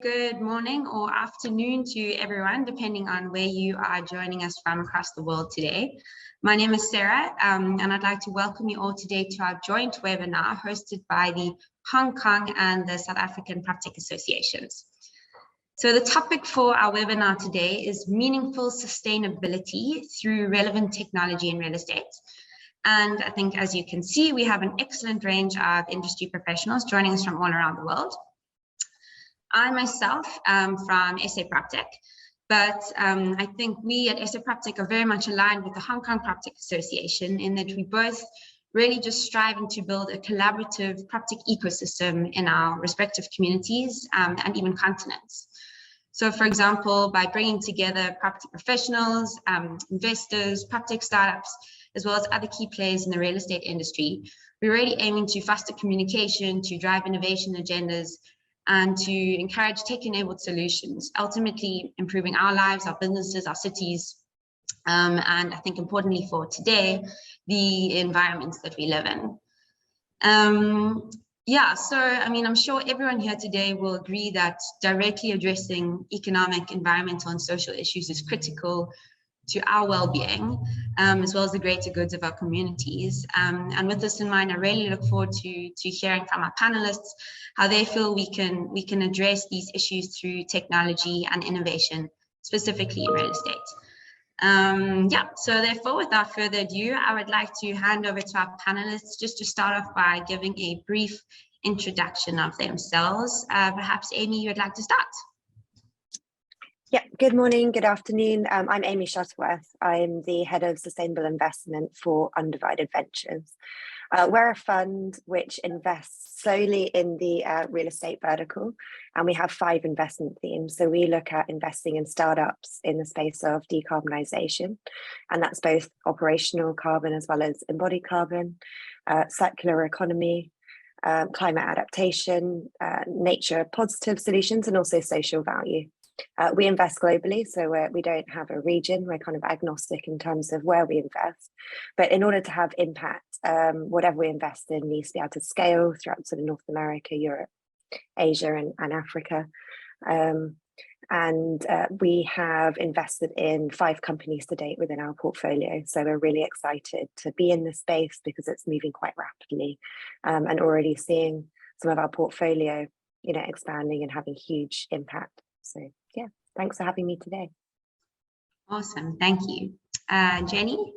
Good morning or afternoon to everyone, depending on where you are joining us from across the world today. My name is Sarah, and I'd like to welcome you all today to our joint webinar hosted by the Hong Kong and the South African PropTech Associations. So the topic for our webinar today is meaningful sustainability through relevant technology in real estate. And I think, as you can see, we have an excellent range of industry professionals joining us from all around the world. I myself am from SA PropTech, but I think we at SA PropTech are very much aligned with the Hong Kong PropTech Association in that we both really just striving to build a collaborative PropTech ecosystem in our respective communities and even continents. So, for example, by bringing together property professionals, investors, PropTech startups, as well as other key players in the real estate industry, we're really aiming to foster communication, to drive innovation agendas, and to encourage tech-enabled solutions, ultimately improving our lives, our businesses, our cities, and I think importantly for today, the environments that we live in. So I mean, I'm sure everyone here today will agree that directly addressing economic, environmental, and social issues is critical to our well-being, as well as the greater goods of our communities. And with this in mind, I really look forward to hearing from our panelists how they feel we can address these issues through technology and innovation, specifically in real estate. So therefore, without further ado, I would like to hand over to our panelists just to start off by giving a brief introduction of themselves. Perhaps Amy, you would like to start? Yeah, good morning, good afternoon. I'm Amy Shuttleworth. I'm the Head of Sustainable Investment for Undivided Ventures. We're a fund which invests solely in the real estate vertical, and we have 5 investment themes. So we look at investing in startups in the space of decarbonisation, and that's both operational carbon as well as embodied carbon, circular economy, climate adaptation, nature positive solutions, and also social value. We invest globally, so we don't have a region. We're kind of agnostic in terms of where we invest. But in order to have impact, whatever we invest in needs to be able to scale throughout sort of North America, Europe, Asia, and Africa. We have invested in 5 companies to date within our portfolio. So we're really excited to be in this space because it's moving quite rapidly, and already seeing some of our portfolio, expanding and having huge impact. So yeah, thanks for having me today. Awesome, thank you. Jenny?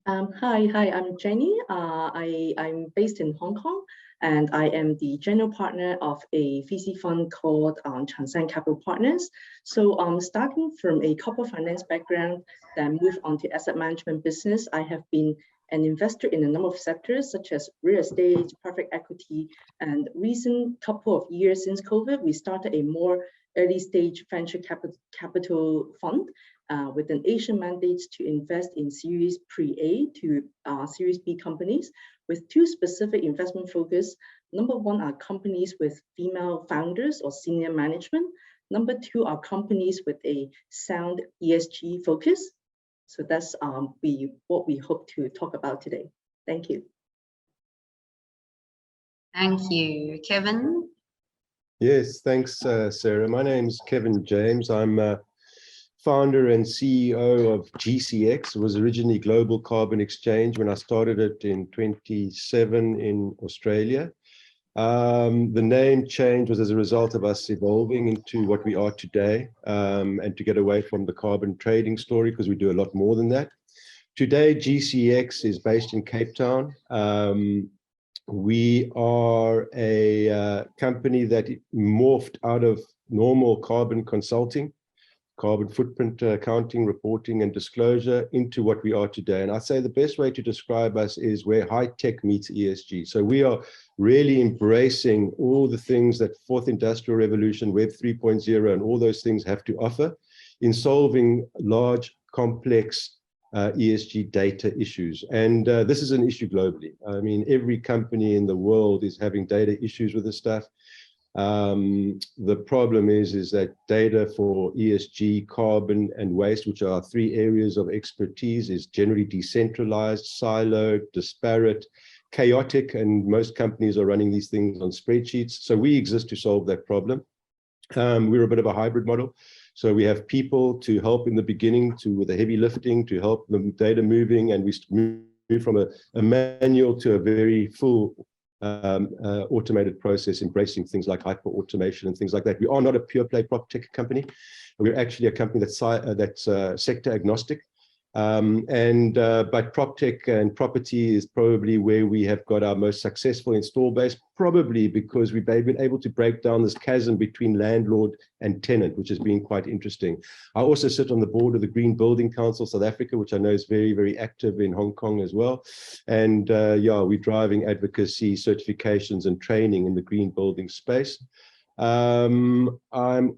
Hi, I'm Jenny. I'm based in Hong Kong, and I am the general partner of a VC fund called Transcend Capital Partners. So starting from a corporate finance background, then moved on to asset management business. I have been an investor in a number of sectors such as real estate, private equity, and recent couple of years since COVID, we started a more early stage venture capital fund with an Asian mandate to invest in Series Pre-A to Series B companies with 2 specific investment focus. Number 1 are companies with female founders or senior management. Number 2 are companies with a sound ESG focus. So that's what we hope to talk about today. Thank you. Thank you. Kevin? Yes, thanks, Sarah. My name is Kevin James. I'm founder and CEO of GCX. It was originally Global Carbon Exchange when I started it in 2007 in Australia. The name change was as a result of us evolving into what we are today, and to get away from the carbon trading story, because we do a lot more than that. Today, GCX is based in Cape Town. We are a company that morphed out of normal carbon consulting, carbon footprint accounting, reporting, and disclosure into what we are today. And I'd say the best way to describe us is where high tech meets ESG. So we are really embracing all the things that Fourth Industrial Revolution, Web 3.0, and all those things have to offer in solving large, complex ESG data issues. And this is an issue globally. I mean, every company in the world is having data issues with this stuff. The problem is that data for ESG, carbon, and waste, which are 3 areas of expertise, is generally decentralized, siloed, disparate, chaotic, and most companies are running these things on spreadsheets. So we exist to solve that problem. We're a bit of a hybrid model. So we have people to help in the beginning with the heavy lifting, to help the data moving, and we move from a manual to a very full automated process, embracing things like hyper automation and things like that. We are not a pure play PropTech company. We're actually a company that's sector agnostic. But PropTech and property is probably where we have got our most successful install base, probably because we've been able to break down this chasm between landlord and tenant, which has been quite interesting. I also sit on the board of the Green Building Council South Africa, which I know is very, very active in Hong Kong as well. And yeah, we're driving advocacy, certifications and training in the green building space. I'm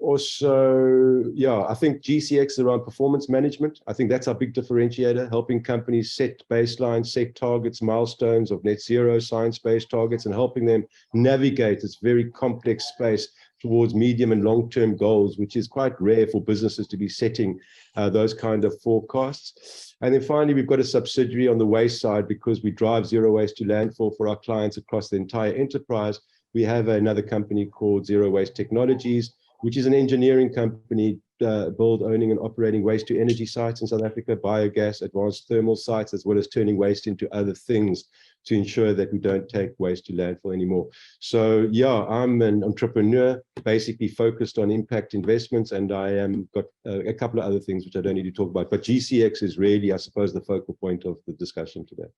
also, yeah, I think GCX is around performance management. I think that's our big differentiator, helping companies set baselines, set targets, milestones of net zero, science-based targets, and helping them navigate this very complex space towards medium and long-term goals, which is quite rare for businesses to be setting those kind of forecasts. And then finally, we've got a subsidiary on the waste side because we drive zero waste to landfill for our clients across the entire enterprise. We have another company called Zero Waste Technologies, which is an engineering company, owning and operating waste to energy sites in South Africa, biogas, advanced thermal sites, as well as turning waste into other things to ensure that we don't take waste to landfill anymore. So yeah, I'm an entrepreneur, basically focused on impact investments, and I am got a couple of other things which I don't need to talk about. But GCX is really, I suppose, the focal point of the discussion today.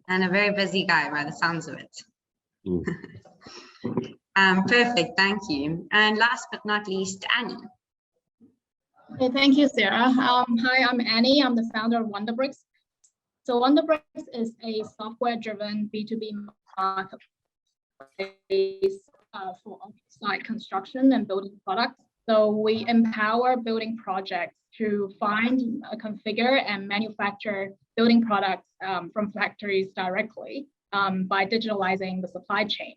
And a very busy guy by the sounds of it. Mm. Perfect, thank you. And last but not least, Annie. Okay, thank you, Sarah. Hi, I'm Annie. I'm the founder of Wonderbricks. So Wonderbricks is a software-driven B2B marketplace for on-site construction and building products. So we empower building projects to find, configure, and manufacture building products from factories directly by digitalizing the supply chain.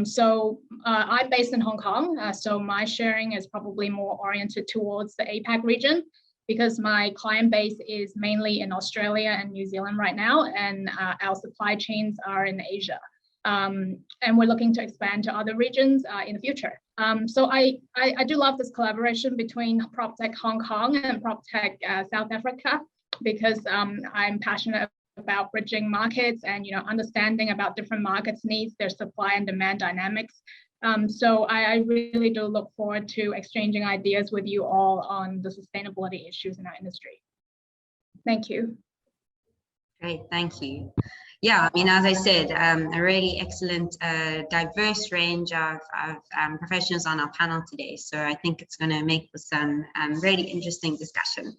So I'm based in Hong Kong, so my sharing is probably more oriented towards the APAC region because my client base is mainly in Australia and New Zealand right now, and our supply chains are in Asia. And we're looking to expand to other regions in the future. So I do love this collaboration between PropTech Hong Kong and PropTech South Africa because I'm passionate about bridging markets and understanding about different markets' needs, their supply and demand dynamics. So I really do look forward to exchanging ideas with you all on the sustainability issues in our industry. Thank you. Great, thank you. Yeah, I mean, as I said, a really excellent, diverse range of professionals on our panel today. So I think it's going to make for some really interesting discussion.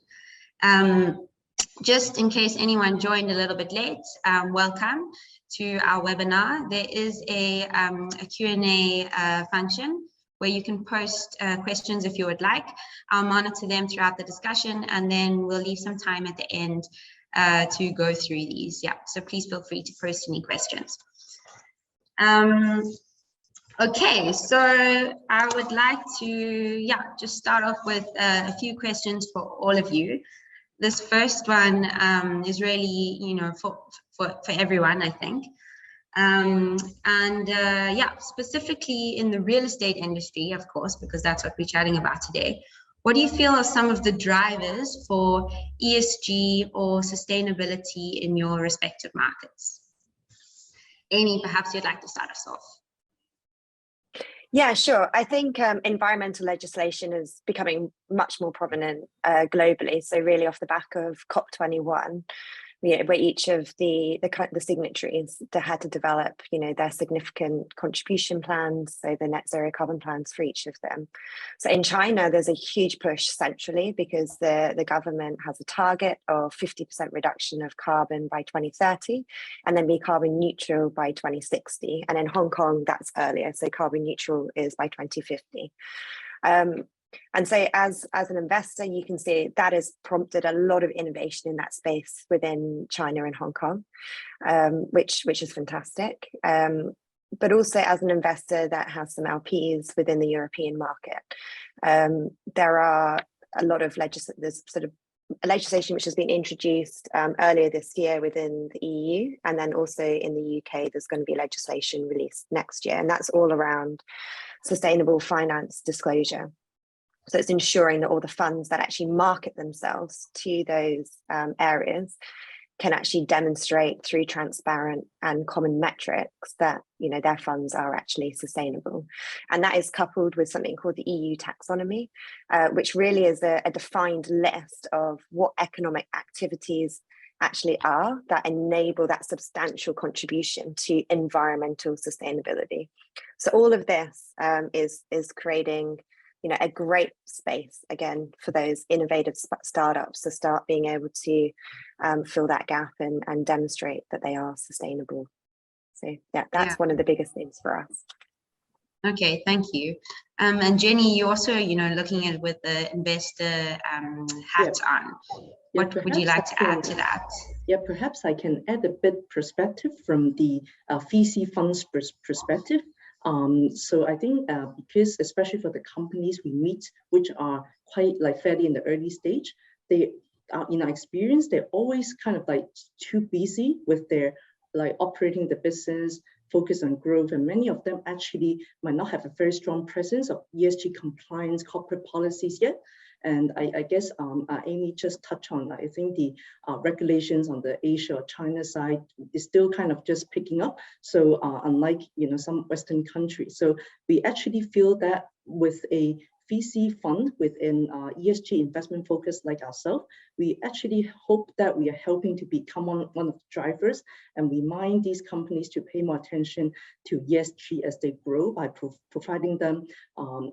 Just in case anyone joined a little bit late, welcome to our webinar. There is a Q&A function where you can post questions if you would like. I'll monitor them throughout the discussion, and then we'll leave some time at the end to go through these. Yeah, so please feel free to post any questions. Okay, so I would like to, just start off with a few questions for all of you. This first one is really, for everyone, I think. Specifically in the real estate industry, of course, because that's what we're chatting about today. What do you feel are some of the drivers for ESG or sustainability in your respective markets? Amy, perhaps you'd like to start us off. Yeah, sure. I think environmental legislation is becoming much more prominent globally. So really off the back of COP21, where each of the signatories had to develop, their significant contribution plans, so the net zero carbon plans for each of them. So in China, there's a huge push centrally because the government has a target of 50% reduction of carbon by 2030, and then be carbon neutral by 2060. And in Hong Kong, that's earlier, so carbon neutral is by 2050. And so as an investor, you can see that has prompted a lot of innovation in that space within China and Hong Kong, which is fantastic. But also as an investor that has some LPs within the European market, there are a lot of there's sort of legislation which has been introduced earlier this year within the EU, and then also in the UK there's going to be legislation released next year, and that's all around sustainable finance disclosure. So it's ensuring that all the funds that actually market themselves to those areas can actually demonstrate through transparent and common metrics that, you know, their funds are actually sustainable. And that is coupled with something called the EU taxonomy, which really is a defined list of what economic activities actually are that enable that substantial contribution to environmental sustainability. So all of this is creating, you know, a great space again for those innovative startups to start being able to fill that gap and demonstrate that they are sustainable. So yeah, that's one of the biggest things for us. Okay, thank you. And Jenny, you also, you know, looking at it with the investor hat on. What would you like to add to that? Yeah, perhaps I can add a bit perspective from the VC funds perspective. So I think because especially for the companies we meet, which are quite like fairly in the early stage, they are, in our experience, they're always kind of like too busy with their like operating the business, focus on growth, and many of them actually might not have a very strong presence of ESG compliance corporate policies yet. And I guess Amy just touched on, I think the regulations on the Asia or China side is still kind of just picking up. So unlike, you know, some Western countries. So we actually feel that with a VC fund within ESG investment focus like ourselves, we actually hope that we are helping to become one of the drivers and remind these companies to pay more attention to ESG as they grow by providing them,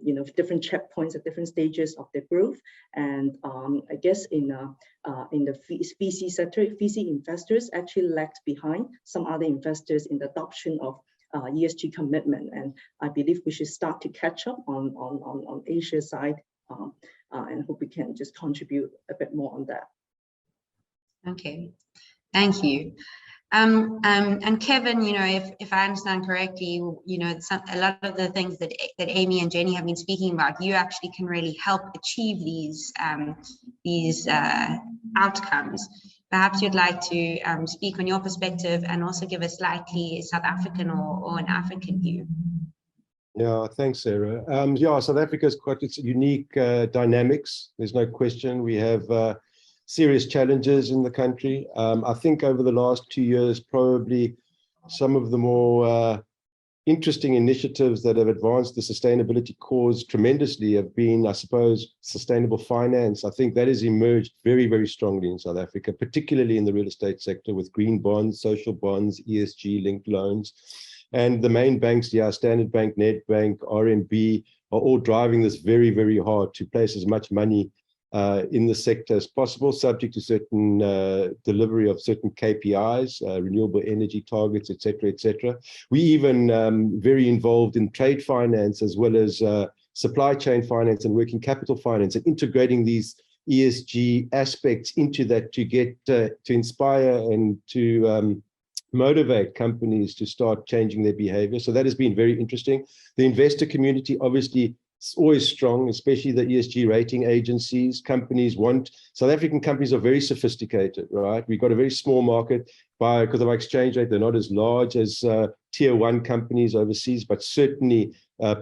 you know, different checkpoints at different stages of their growth. And I guess in the VC sector, VC investors actually lagged behind some other investors in the adoption of ESG commitment, and I believe we should start to catch up on Asia side, and hope we can just contribute a bit more on that. Okay, thank you. And Kevin, you know, if I understand correctly, you know, a lot of the things that Amy and Jenny have been speaking about, you actually can really help achieve these outcomes. Perhaps you'd like to speak on your perspective and also give a slightly South African or an African view. Yeah, thanks, Sarah. Yeah, South Africa's quite its unique dynamics. There's no question. We have serious challenges in the country. I think over the last 2 years, probably some of the more interesting initiatives that have advanced the sustainability cause tremendously have been, I suppose, sustainable finance. I think that has emerged very, very strongly in South Africa, particularly in the real estate sector with green bonds, social bonds, ESG-linked loans. And the main banks, yeah, Standard Bank, Nedbank, RMB, are all driving this very, very hard to place as much money in the sector as possible, subject to certain delivery of certain KPIs, renewable energy targets, etc., etc. We even very involved in trade finance as well as supply chain finance and working capital finance, and integrating these ESG aspects into that to get to inspire and to motivate companies to start changing their behavior. So that has been very interesting. The investor community, obviously, it's always strong, especially the ESG rating agencies. South African companies are very sophisticated, right? We've got a very small market because of our exchange rate. They're not as large as tier 1 companies overseas, but certainly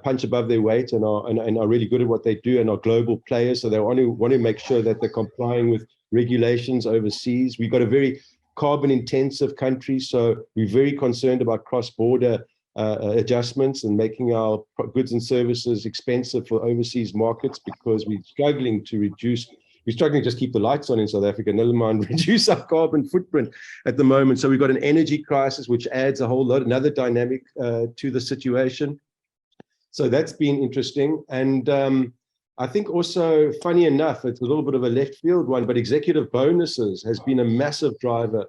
punch above their weight and are really good at what they do and are global players. So they want to make sure that they're complying with regulations overseas. We've got a very carbon intensive country, so we're very concerned about cross-border adjustments and making our goods and services expensive for overseas markets, because we're struggling to just keep the lights on in South Africa, never mind reduce our carbon footprint at the moment. So we've got an energy crisis, which adds a whole lot, another dynamic to the situation. So that's been interesting. And I think also, funny enough, it's a little bit of a left field one, but executive bonuses has been a massive driver.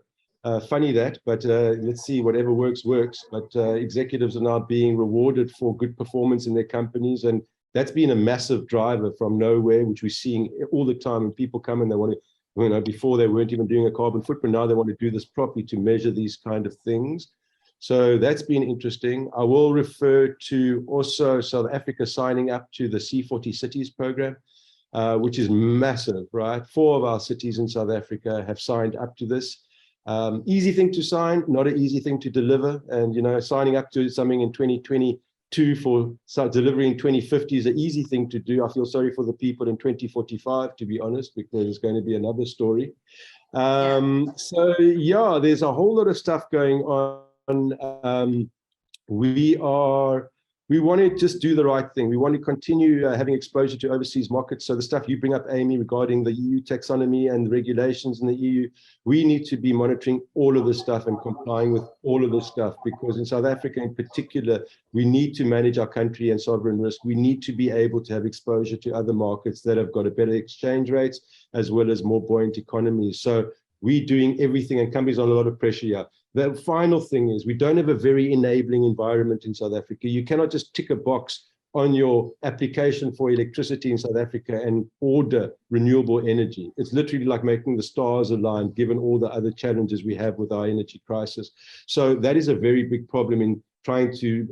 Funny that, but let's see, whatever works, works. But executives are now being rewarded for good performance in their companies. And that's been a massive driver from nowhere, which we're seeing all the time. And people come and they want to, you know, before they weren't even doing a carbon footprint. Now they want to do this properly to measure these kind of things. So that's been interesting. I will refer to also South Africa signing up to the C40 Cities program. which is massive, right? 4 of our cities in South Africa have signed up to this. Easy thing to sign, not an easy thing to deliver. And, you know, signing up to something in 2022 for delivery in 2050 is an easy thing to do. I feel sorry for the people in 2045, to be honest, because it's going to be another story. So yeah, there's a whole lot of stuff going on. We want to just do the right thing. We want to continue having exposure to overseas markets. So the stuff you bring up, Amy, regarding the EU taxonomy and the regulations in the EU, we need to be monitoring all of this stuff and complying with all of this stuff, because in South Africa in particular, we need to manage our country and sovereign risk. We need to be able to have exposure to other markets that have got a better exchange rates as well as more buoyant economies. So we're doing everything, and companies are under a lot of pressure here. The final thing is we don't have a very enabling environment in South Africa. You cannot just tick a box on your application for electricity in South Africa and order renewable energy. It's literally like making the stars align, given all the other challenges we have with our energy crisis. So that is a very big problem in trying to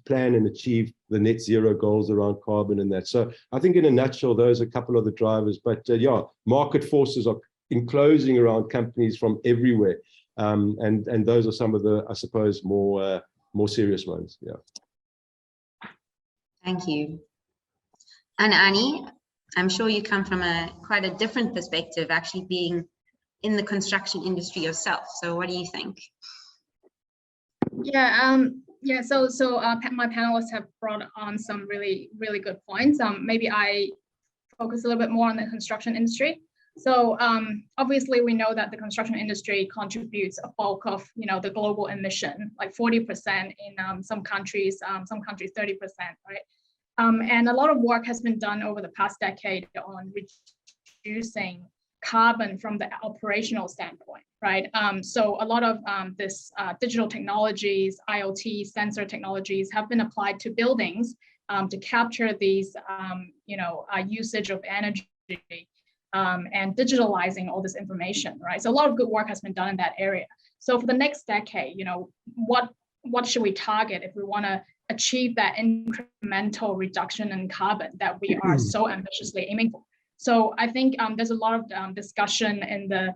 plan and achieve the net zero goals around carbon and that. So I think in a nutshell, those are a couple of the drivers. But yeah, market forces are enclosing around companies from everywhere. And those are some of the, I suppose, more serious ones. Yeah. Thank you. And Annie, I'm sure you come from quite a different perspective, actually being in the construction industry yourself. So what do you think? Yeah, so my panelists have brought on some really good points. Maybe I focus a little bit more on the construction industry. So obviously we know that the construction industry contributes a bulk of, you know, the global emission, like 40% in some countries 30%, right? And a lot of work has been done over the past decade on reducing carbon from the operational standpoint, right? So a lot of this digital technologies, IoT, sensor technologies have been applied to buildings to capture these, usage of energy. And digitalizing all this information, right? So a lot of good work has been done in that area. So for the next decade, you know, what should we target if we want to achieve that incremental reduction in carbon that we are so ambitiously aiming for? So I think there's a lot of discussion in the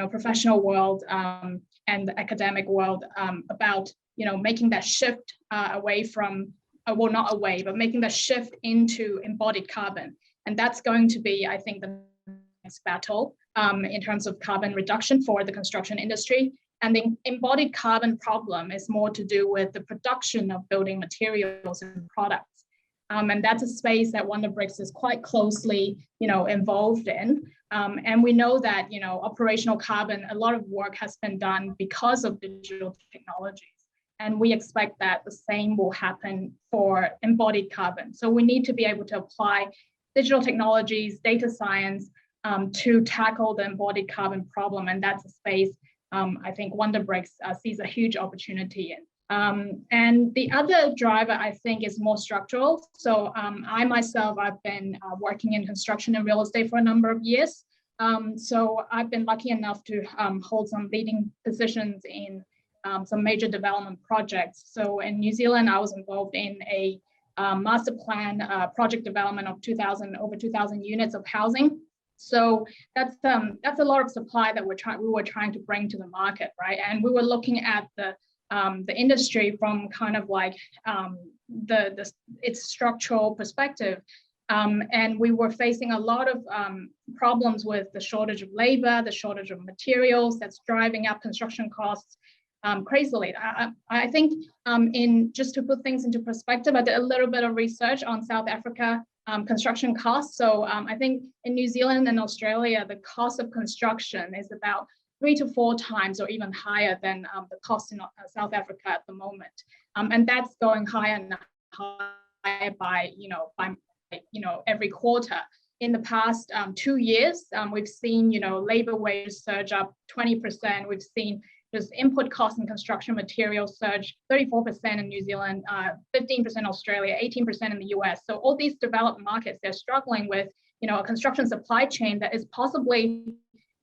professional world and the academic world about, you know, making that shift away from, well, not away, but making that shift into embodied carbon. And that's going to be, I think, the next battle in terms of carbon reduction for the construction industry. And the embodied carbon problem is more to do with the production of building materials and products. And that's a space that Wonderbricks is quite closely, you know, involved in. And we know that, you know, operational carbon, a lot of work has been done because of digital technologies. And we expect that the same will happen for embodied carbon. So we need to be able to apply digital technologies, data science to tackle the embodied carbon problem. And that's a space I think Wonderbricks sees a huge opportunity in. And the other driver, I think, is more structural. So I myself, I've been working in construction and real estate for a number of years. So I've been lucky enough to hold some leading positions in some major development projects. So in New Zealand, I was involved in a master plan project development of over 2,000 units of housing. So that's a lot of supply that we were trying to bring to the market, right? And we were looking at the industry from kind of like its structural perspective. And we were facing a lot of problems with the shortage of labor, the shortage of materials that's driving up construction costs crazily. I think just to put things into perspective, I did a little bit of research on South Africa construction costs. So I think in New Zealand and Australia, the cost of construction is about 3 to 4 times or even higher than the cost in South Africa at the moment. And that's going higher and higher by every quarter. In the past 2 years, we've seen, you know, labor wages surge up 20%. We've seen just input costs and construction materials surge 34% in New Zealand, 15% Australia, 18% in the US. So all these developed markets, they're struggling with, you know, a construction supply chain that is possibly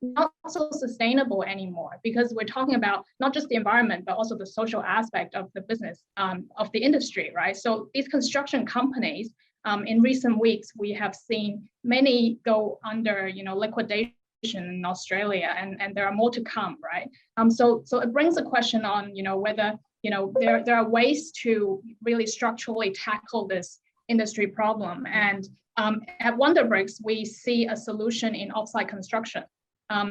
not so sustainable anymore, because we're talking about not just the environment, but also the social aspect of the business, of the industry, right? So these construction companies in recent weeks, we have seen many go under, liquidation in Australia, and there are more to come, right? So it brings a question on, whether, there are ways to really structurally tackle this industry problem. And at Wonderbricks, we see a solution in offsite construction,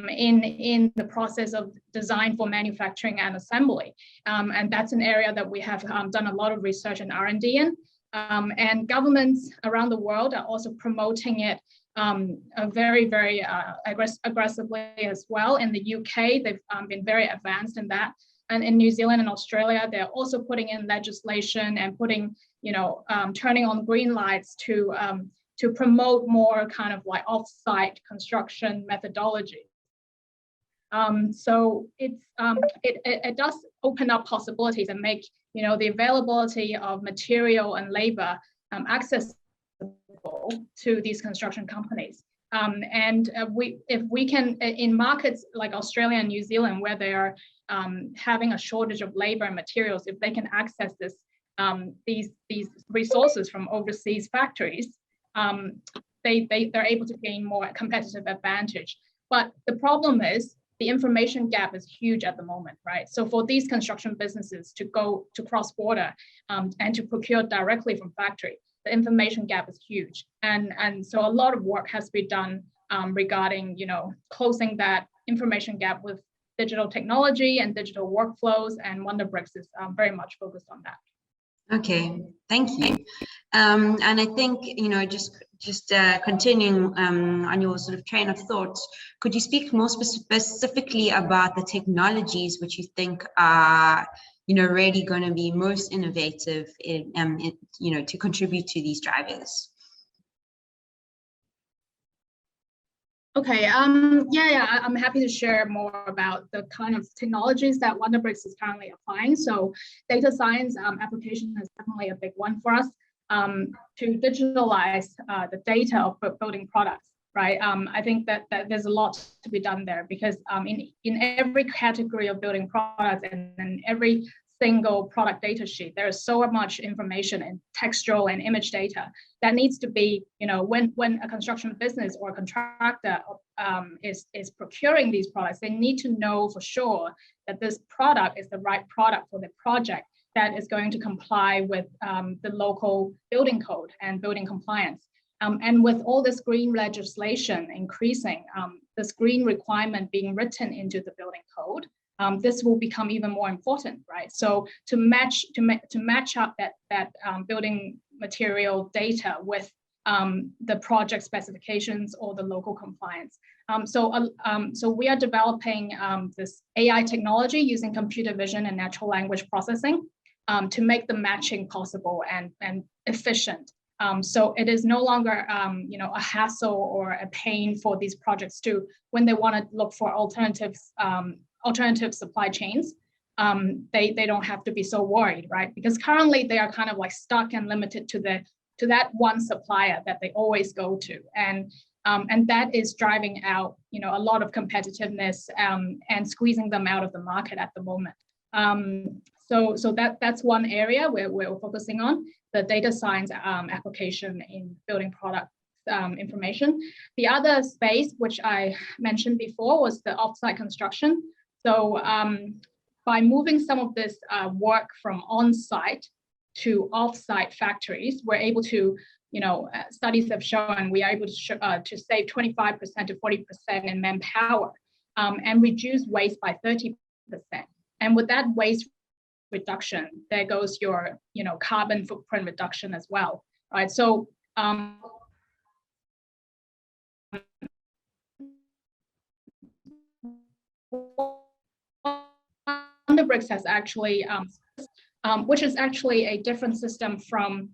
in the process of design for manufacturing and assembly. And that's an area that we have done a lot of research and R&D in. And governments around the world are also promoting it very, very aggressively as well. In the UK, they've been very advanced in that. And in New Zealand and Australia, they're also putting in legislation and putting, turning on green lights to promote more kind of like off-site construction methodology. So it does open up possibilities and make, the availability of material and labor accessible to these construction companies. And if we can, in markets like Australia and New Zealand, where they are having a shortage of labor and materials, if they can access this, these resources from overseas factories, they're able to gain more competitive advantage. But the problem is the information gap is huge at the moment, right? So for these construction businesses to go to cross-border and to procure directly from factory, the information gap is huge. And so a lot of work has to be done regarding, closing that information gap with digital technology and digital workflows, and Wonderbricks is very much focused on that. Okay, thank you. And I think, just continuing on your sort of train of thought, could you speak more specifically about the technologies which you think are, really going to be most innovative in, to contribute to these drivers? Okay, yeah, I'm happy to share more about the kind of technologies that Wonderbricks is currently applying. So data science application is definitely a big one for us to digitalize the data of building products, right? I think that there's a lot to be done there, because in every category of building products and in every single product data sheet, there is so much information and textual and image data that needs to be, when a construction business or a contractor is procuring these products, they need to know for sure that this product is the right product for the project that is going to comply with the local building code and building compliance. And with all this green legislation increasing, this green requirement being written into the building code, this will become even more important, right? So to match up that building material data with the project specifications or the local compliance. So we are developing this AI technology using computer vision and natural language processing to make the matching possible and efficient. So it is no longer a hassle or a pain for these projects to, when they want to look for alternative supply chains, they don't have to be so worried, right? Because currently they are kind of like stuck and limited to that one supplier that they always go to, and that is driving out a lot of competitiveness and squeezing them out of the market at the moment. So that's one area where we're focusing on the data science application in building product information. The other space, which I mentioned before, was the offsite construction. So by moving some of this work from on-site to off-site factories, we're able to, studies have shown we are able to save 25% to 40% in manpower and reduce waste by 30%. And with that waste reduction, there goes your, carbon footprint reduction as well, right? So Wonderbricks has actually, which is actually a different system from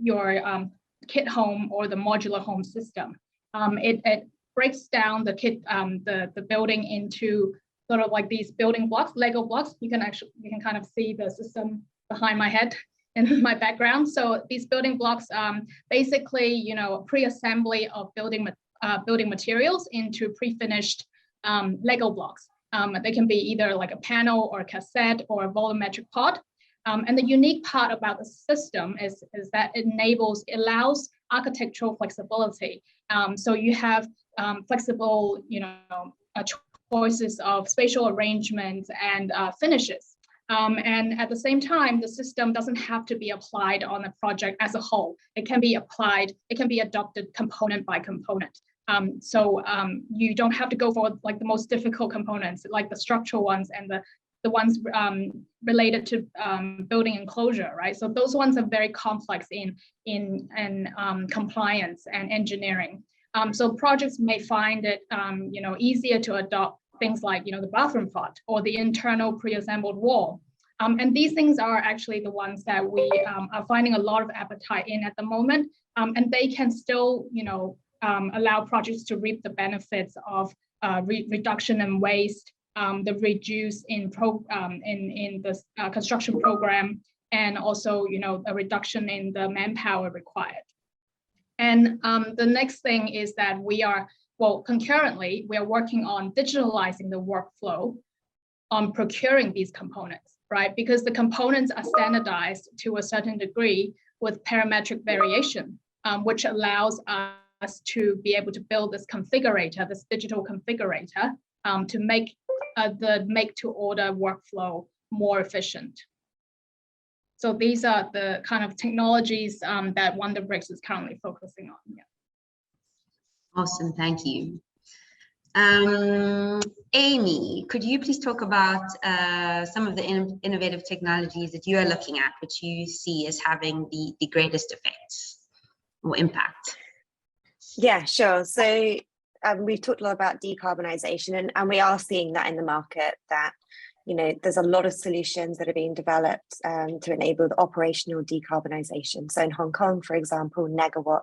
your kit home or the modular home system. It breaks down the kit, the building into sort of like these building blocks, Lego blocks. You can kind of see the system behind my head in my background. So these building blocks, basically, pre-assembly of building materials into pre-finished Lego blocks. They can be either like a panel or a cassette or a volumetric pod. And the unique part about the system is that it allows architectural flexibility. So you have flexible, choices of spatial arrangements and finishes. And at the same time, the system doesn't have to be applied on a project as a whole. It can be adopted component by component. So you don't have to go for like the most difficult components, like the structural ones and the ones related to building enclosure, right? So those ones are very complex in compliance and engineering. So projects may find it, easier to adopt things like, the bathroom font or the internal pre-assembled wall. And these things are actually the ones that we are finding a lot of appetite in at the moment. And they can still, allow projects to reap the benefits of reduction in waste, the reduce in the construction program, and also, a reduction in the manpower required. And the next thing is that concurrently, we are working on digitalizing the workflow on procuring these components, right? Because the components are standardized to a certain degree with parametric variation, which allows us to be able to build this configurator, this digital configurator, to make the make-to-order workflow more efficient. So these are the kind of technologies that Wonderbricks is currently focusing on. Yeah. Awesome, thank you. Amy, could you please talk about some of the innovative technologies that you are looking at, which you see as having the greatest effects or impact? Yeah, sure. So we've talked a lot about decarbonisation, and we are seeing that in the market, that there's a lot of solutions that are being developed to enable the operational decarbonisation. So in Hong Kong, for example, Negawatt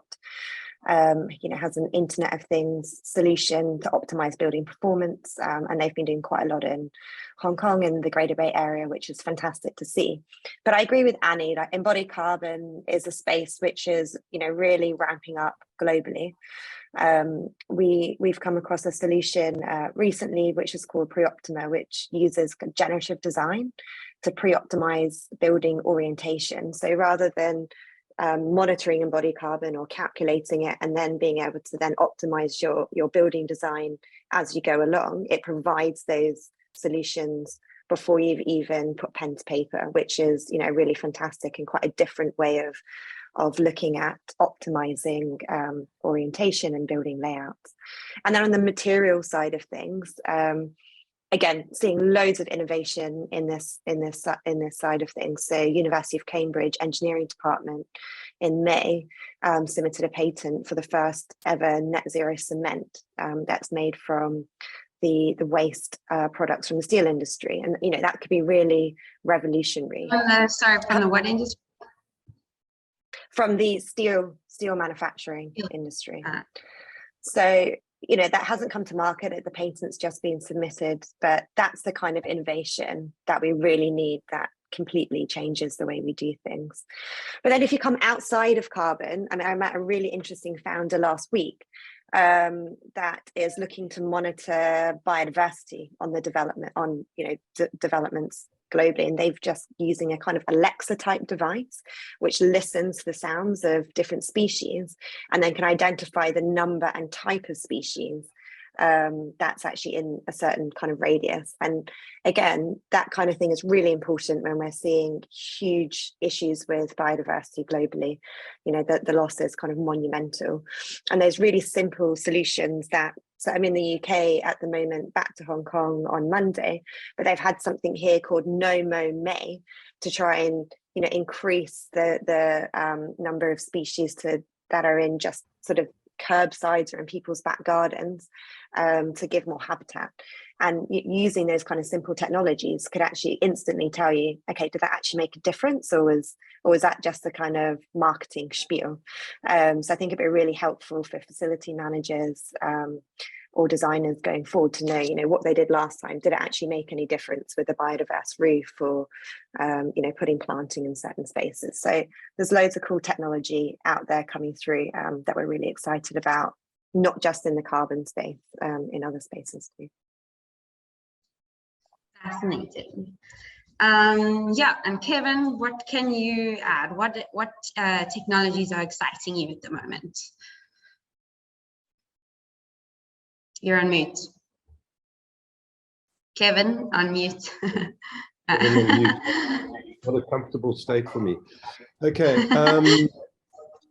has an Internet of Things solution to optimize building performance, and they've been doing quite a lot in Hong Kong and the Greater Bay Area, which is fantastic to see. But I agree with Annie that embodied carbon is a space which is really ramping up globally. We've come across a solution recently which is called Pre-Optima, which uses generative design to pre-optimize building orientation. So rather than monitoring embodied carbon or calculating it and then being able to then optimize your building design as you go along, it provides those solutions before you've even put pen to paper, which is really fantastic and quite a different way of looking at optimizing orientation and building layouts. And then on the material side of things, again, seeing loads of innovation in this side of things. So University of Cambridge Engineering Department in May submitted a patent for the first ever net zero cement that's made from the waste products from the steel industry. And that could be really revolutionary. From the what industry? From the steel manufacturing industry. So that hasn't come to market, the patent's just been submitted, but that's the kind of innovation that we really need, that completely changes the way we do things. But then if you come outside of carbon, I met a really interesting founder last week that is looking to monitor biodiversity on the developments globally, and they've just using a kind of Alexa type device which listens to the sounds of different species and then can identify the number and type of species that's actually in a certain kind of radius. And again, that kind of thing is really important when we're seeing huge issues with biodiversity globally. The loss is kind of monumental, and there's really simple solutions that. So I'm in the UK at the moment, back to Hong Kong on Monday, but they've had something here called No Mow May to try and increase the number of species that are in just sort of curbsides or in people's back gardens to give more habitat. And using those kind of simple technologies could actually instantly tell you, okay, did that actually make a difference, or was that just a kind of marketing spiel? So I think it'd be really helpful for facility managers or designers going forward to know, what they did last time. Did it actually make any difference with the biodiverse roof, or putting planting in certain spaces? So there's loads of cool technology out there coming through that we're really excited about, not just in the carbon space, in other spaces too. Fascinating. Yeah, and Kevin, what can you add? What technologies are exciting you at the moment? You're on mute. Kevin, on mute. Not a comfortable state for me. Okay.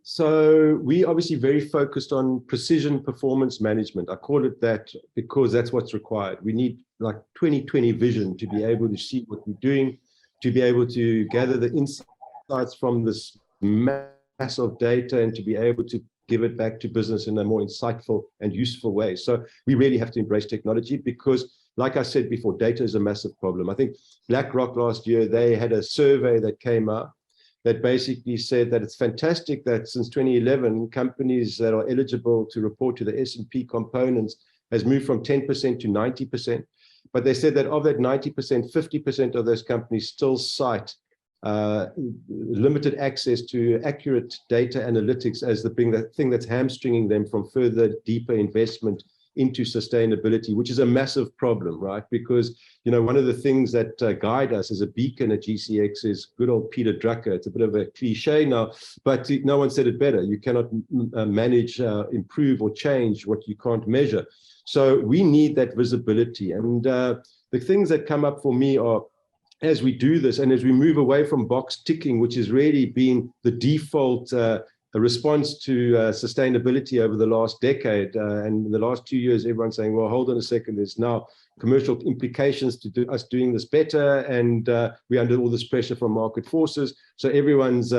So we obviously very focused on precision performance management. I call it that because that's what's required. We need like 20/20 vision to be able to see what we're doing, to be able to gather the insights from this mass of data and to be able to give it back to business in a more insightful and useful way. So we really have to embrace technology because, like I said before, data is a massive problem. I think BlackRock last year, they had a survey that came out that basically said that it's fantastic that since 2011, companies that are eligible to report to the S&P components has moved from 10% to 90%. But they said that of that 90%, 50% of those companies still cite limited access to accurate data analytics as the thing that's hamstringing them from further deeper investment into sustainability, which is a massive problem, right? Because, you know, one of the things that guide us as a beacon at GCX is good old Peter Drucker. It's a bit of a cliche now, but no one said it better. You cannot manage, improve or change what you can't measure. So we need that visibility. And the things that come up for me are, as we do this and as we move away from box ticking, which has really been the default response to sustainability over the last decade, and in the last 2 years, everyone's saying, well, hold on a second, there's now commercial implications to us doing this better, and we're under all this pressure from market forces. So everyone's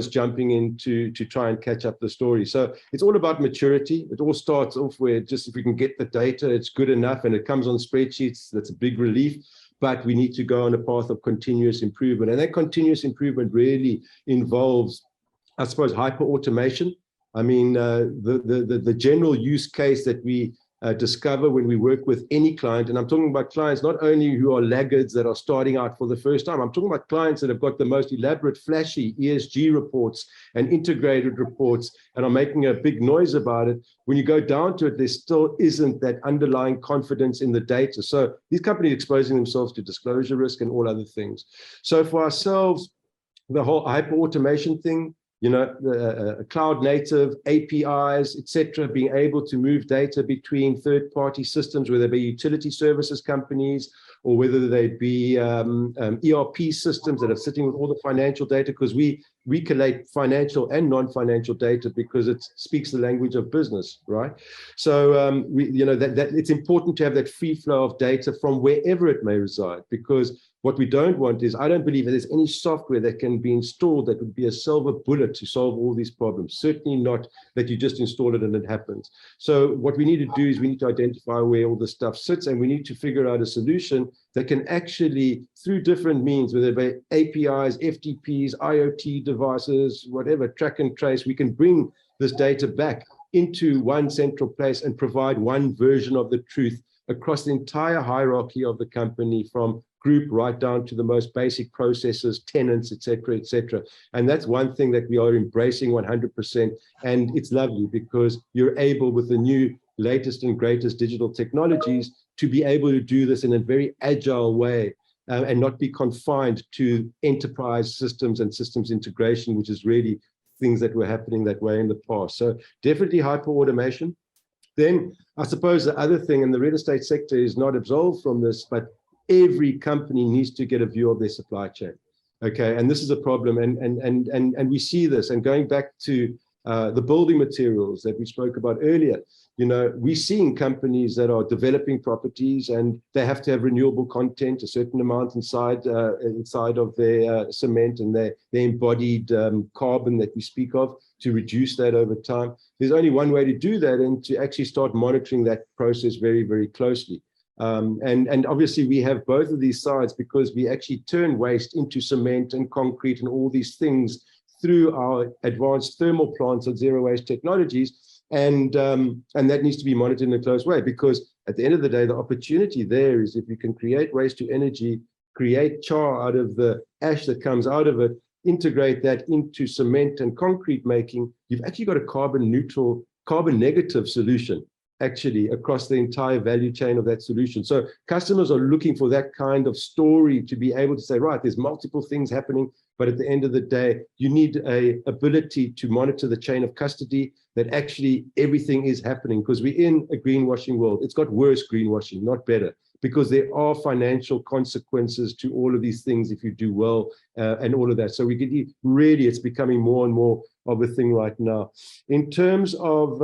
jumping in to try and catch up the story. So it's all about maturity. It all starts off where just if we can get the data, it's good enough, and it comes on spreadsheets, that's a big relief. But we need to go on a path of continuous improvement. And that continuous improvement really involves, I suppose, hyper-automation. I mean, the general use case that we discover when we work with any client, and I'm talking about clients not only who are laggards that are starting out for the first time, I'm talking about clients that have got the most elaborate, flashy ESG reports and integrated reports and are making a big noise about it. When you go down to it, there still isn't that underlying confidence in the data. So these companies are exposing themselves to disclosure risk and all other things. So for ourselves, the whole hyper-automation thing, you know, cloud native APIs, etc., being able to move data between third-party systems, whether they be utility services companies or whether they be ERP systems that are sitting with all the financial data, because we collate financial and non-financial data because it speaks the language of business, right? So you know that it's important to have that free flow of data from wherever it may reside, because what we don't want is, I don't believe that there's any software that can be installed that would be a silver bullet to solve all these problems. Certainly not that you just install it and it happens. So what we need to do is we need to identify where all this stuff sits, and we need to figure out a solution that can actually, through different means, whether it be APIs, FTPs, IoT devices, whatever, track and trace, we can bring this data back into one central place and provide one version of the truth across the entire hierarchy of the company, from group right down to the most basic processes, tenants, etc., etc. And that's one thing that we are embracing 100%. And it's lovely because you're able, with the new latest and greatest digital technologies, to be able to do this in a very agile way and not be confined to enterprise systems and systems integration, which is really things that were happening that way in the past. So definitely hyper-automation. Then I suppose the other thing, and the real estate sector is not absolved from this, but every company needs to get a view of their supply chain. Okay, and this is a problem, and we see this. And going back to the building materials that we spoke about earlier, you know, we're seeing companies that are developing properties and they have to have renewable content, a certain amount inside of their cement and their embodied carbon that we speak of, to reduce that over time. There's only one way to do that, and to actually start monitoring that process very, very closely. And obviously we have both of these sides, because we actually turn waste into cement and concrete and all these things through our advanced thermal plants and zero waste technologies. And that needs to be monitored in a close way, because at the end of the day, the opportunity there is, if you can create waste to energy, create char out of the ash that comes out of it, integrate that into cement and concrete making, you've actually got a carbon neutral, carbon negative solution actually across the entire value chain of that solution. So customers are looking for that kind of story to be able to say, right, there's multiple things happening, but at the end of the day, you need a ability to monitor the chain of custody, that actually everything is happening, because we're in a greenwashing world. It's got worse greenwashing, not better, because there are financial consequences to all of these things if you do well, and all of that. So we could really, it's becoming more and more of a thing right now. In terms of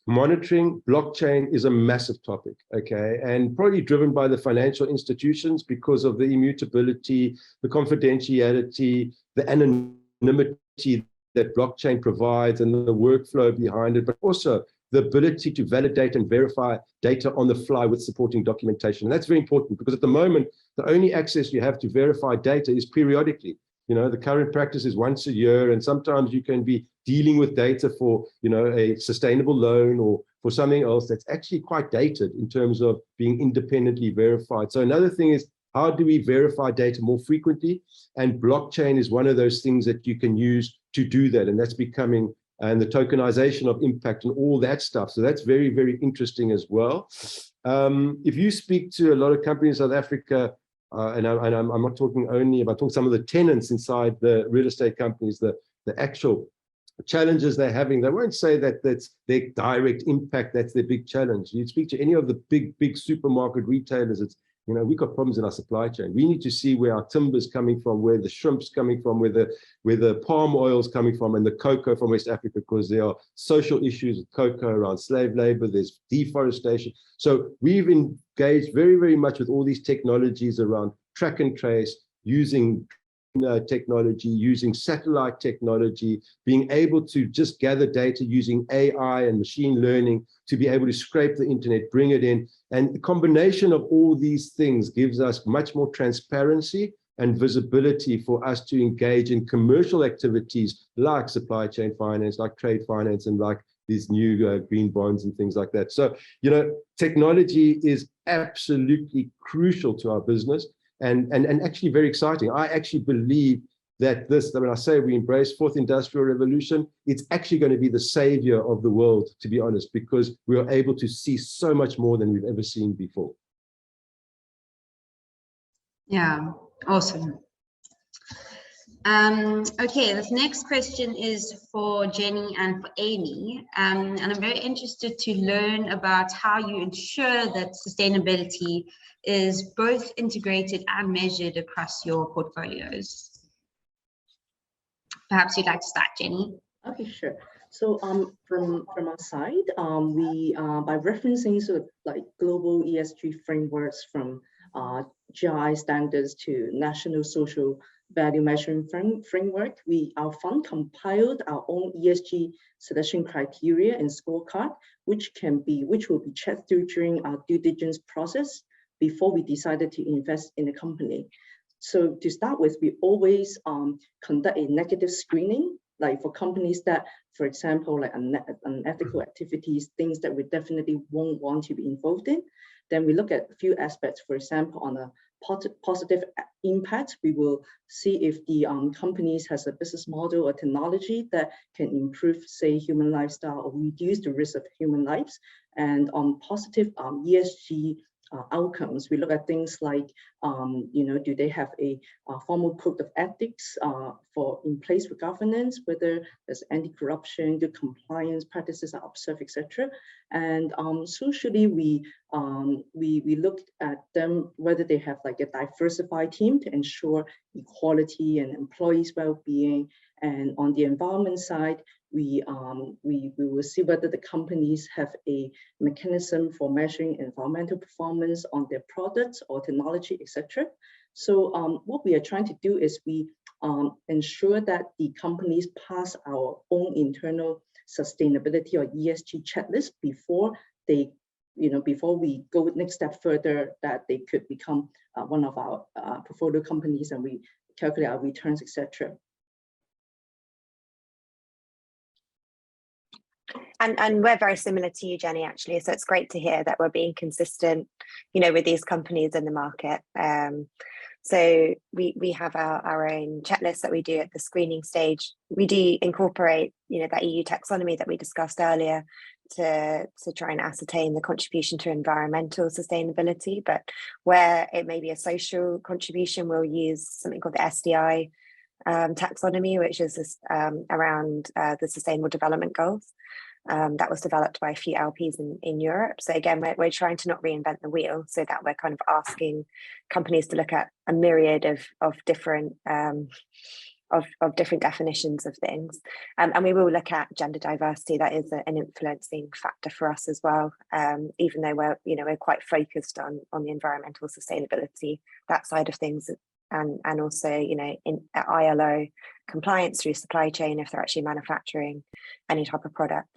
monitoring, blockchain is a massive topic, okay, and probably driven by the financial institutions because of the immutability, the confidentiality, the anonymity that blockchain provides and the workflow behind it, but also the ability to validate and verify data on the fly with supporting documentation. And that's very important, because at the moment, the only access you have to verify data is periodically. You know, the current practice is once a year, and sometimes you can be dealing with data for, you know, a sustainable loan or for something else that's actually quite dated in terms of being independently verified. So another thing is, how do we verify data more frequently? And blockchain is one of those things that you can use to do that. And that's becoming, and the tokenization of impact and all that stuff. So that's very, very interesting as well. If you speak to a lot of companies in South Africa, and I'm not talking only about talking some of the tenants inside the real estate companies, the actual challenges they're having, they won't say that that's their direct impact, that's their big challenge. You speak to any of the big supermarket retailers, it's, you know, we've got problems in our supply chain. We need to see where our timber's coming from, where the shrimp's coming from, where the palm oil's coming from, and the cocoa from West Africa, because there are social issues with cocoa around slave labor, there's deforestation. So we've engaged very, very much with all these technologies around track and trace, using technology, using satellite technology, being able to just gather data using AI and machine learning to be able to scrape the internet, bring it in. And the combination of all these things gives us much more transparency and visibility for us to engage in commercial activities like supply chain finance, like trade finance, and like these new green bonds and things like that. So, you know, technology is absolutely crucial to our business. And actually very exciting. I actually believe that this, when I say we embrace fourth industrial revolution, it's actually going to be the savior of the world, to be honest, because we are able to see so much more than we've ever seen before. Yeah, awesome. Okay, this next question is for Jenny and for Amy, and I'm very interested to learn about how you ensure that sustainability is both integrated and measured across your portfolios. Perhaps you'd like to start, Jenny. Okay, sure. So from our side, we by referencing sort of like global ESG frameworks from GRI standards to national social value measuring framework, our fund compiled our own ESG selection criteria and scorecard, which will be checked through during our due diligence process before we decided to invest in the company. So to start with, we always conduct a negative screening, like for companies that, for example, like unethical activities, things that we definitely won't want to be involved in. Then we look at a few aspects. For example, on a positive impact, we will see if the companies has a business model or technology that can improve, say, human lifestyle or reduce the risk of human lives. And on positive ESG outcomes, we look at things like, you know, do they have a formal code of ethics in place for governance, whether there's anti-corruption, good compliance practices are observed, etc. And socially, we look at them whether they have like a diversified team to ensure equality and employees' well-being. And on the environment side, we will see whether the companies have a mechanism for measuring environmental performance on their products or technology, etc. So what we are trying to do is we ensure that the companies pass our own internal sustainability or ESG checklist before they, before we go next step further, that they could become one of our portfolio companies and we calculate our returns, etc. And we're very similar to you, Jenny, actually. So it's great to hear that we're being consistent, with these companies in the market. So we have our own checklist that we do at the screening stage. We do incorporate, that EU taxonomy that we discussed earlier to try and ascertain the contribution to environmental sustainability, but where it may be a social contribution, we'll use something called the SDI taxonomy, which is around the Sustainable Development Goals. That was developed by a few LPs in Europe. So again, we're trying to not reinvent the wheel, so that we're kind of asking companies to look at a myriad of different different definitions of things, and we will look at gender diversity. That is an influencing factor for us as well, even though we're quite focused on the environmental sustainability, that side of things, and also in ILO compliance through supply chain if they're actually manufacturing any type of product.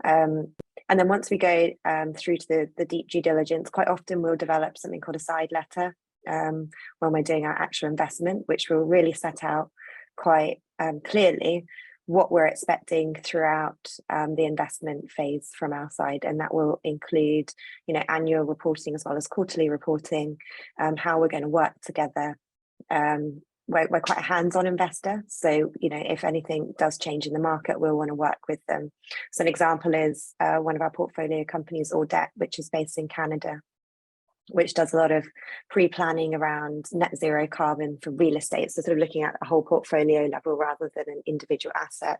And then once we go through to the deep due diligence, quite often we'll develop something called a side letter when we're doing our actual investment, which will really set out quite clearly what we're expecting throughout the investment phase from our side, and that will include annual reporting as well as quarterly reporting, how we're going to work together. We're quite a hands-on investor, so if anything does change in the market, we'll want to work with them. So an example is one of our portfolio companies, Audette, which is based in Canada, which does a lot of pre-planning around net zero carbon for real estate, so sort of looking at a whole portfolio level rather than an individual asset.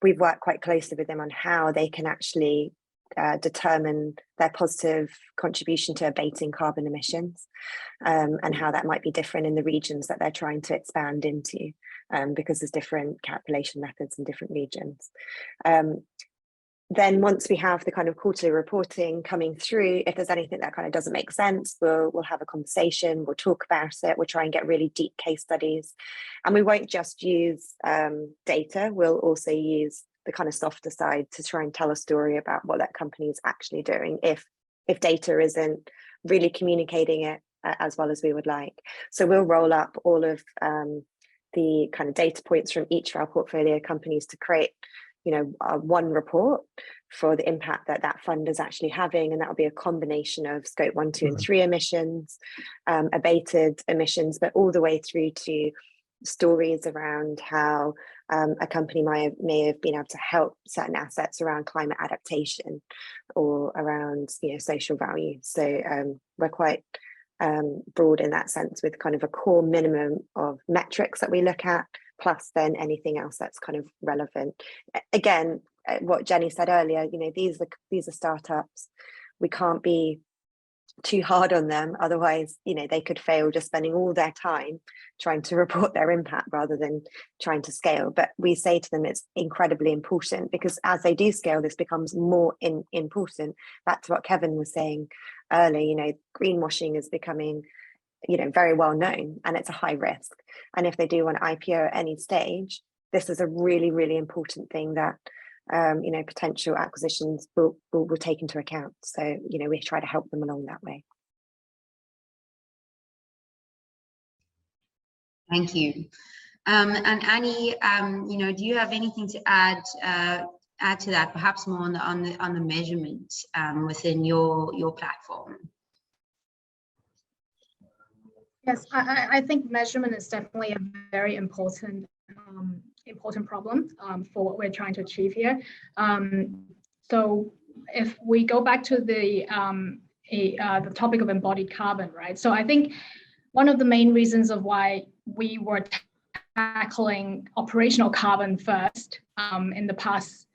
We've worked quite closely with them on how they can actually determine their positive contribution to abating carbon emissions, and how that might be different in the regions that they're trying to expand into, because there's different calculation methods in different regions. Then once we have the kind of quarterly reporting coming through, if there's anything that kind of doesn't make sense, we'll have a conversation, we'll talk about it, we'll try and get really deep case studies. And we won't just use data, we'll also use the kind of softer side to try and tell a story about what that company is actually doing if data isn't really communicating it as well as we would like. So we'll roll up all of the kind of data points from each of our portfolio companies to create one report for the impact that fund is actually having, and that will be a combination of scope 1, 2, and 3 emissions, abated emissions, but all the way through to stories around how a company may have been able to help certain assets around climate adaptation or around social value. So we're quite broad in that sense, with kind of a core minimum of metrics that we look at, plus then anything else that's kind of relevant. Again, what Jenny said earlier, these are startups. We can't be too hard on them, otherwise they could fail just spending all their time trying to report their impact rather than trying to scale. But we say to them it's incredibly important, because as they do scale, this becomes more important. Back to what Kevin was saying earlier, greenwashing is becoming very well known, and it's a high risk. And if they do want to IPO at any stage, this is a really, really important thing that potential acquisitions will take into account. So we try to help them along that way. Thank you. And Annie, do you have anything to add to that, perhaps more on the measurement within your platform? Yes, I think measurement is definitely a very important problem for what we're trying to achieve here. So if we go back to the topic of embodied carbon, right? So I think one of the main reasons of why we were tackling operational carbon first in the past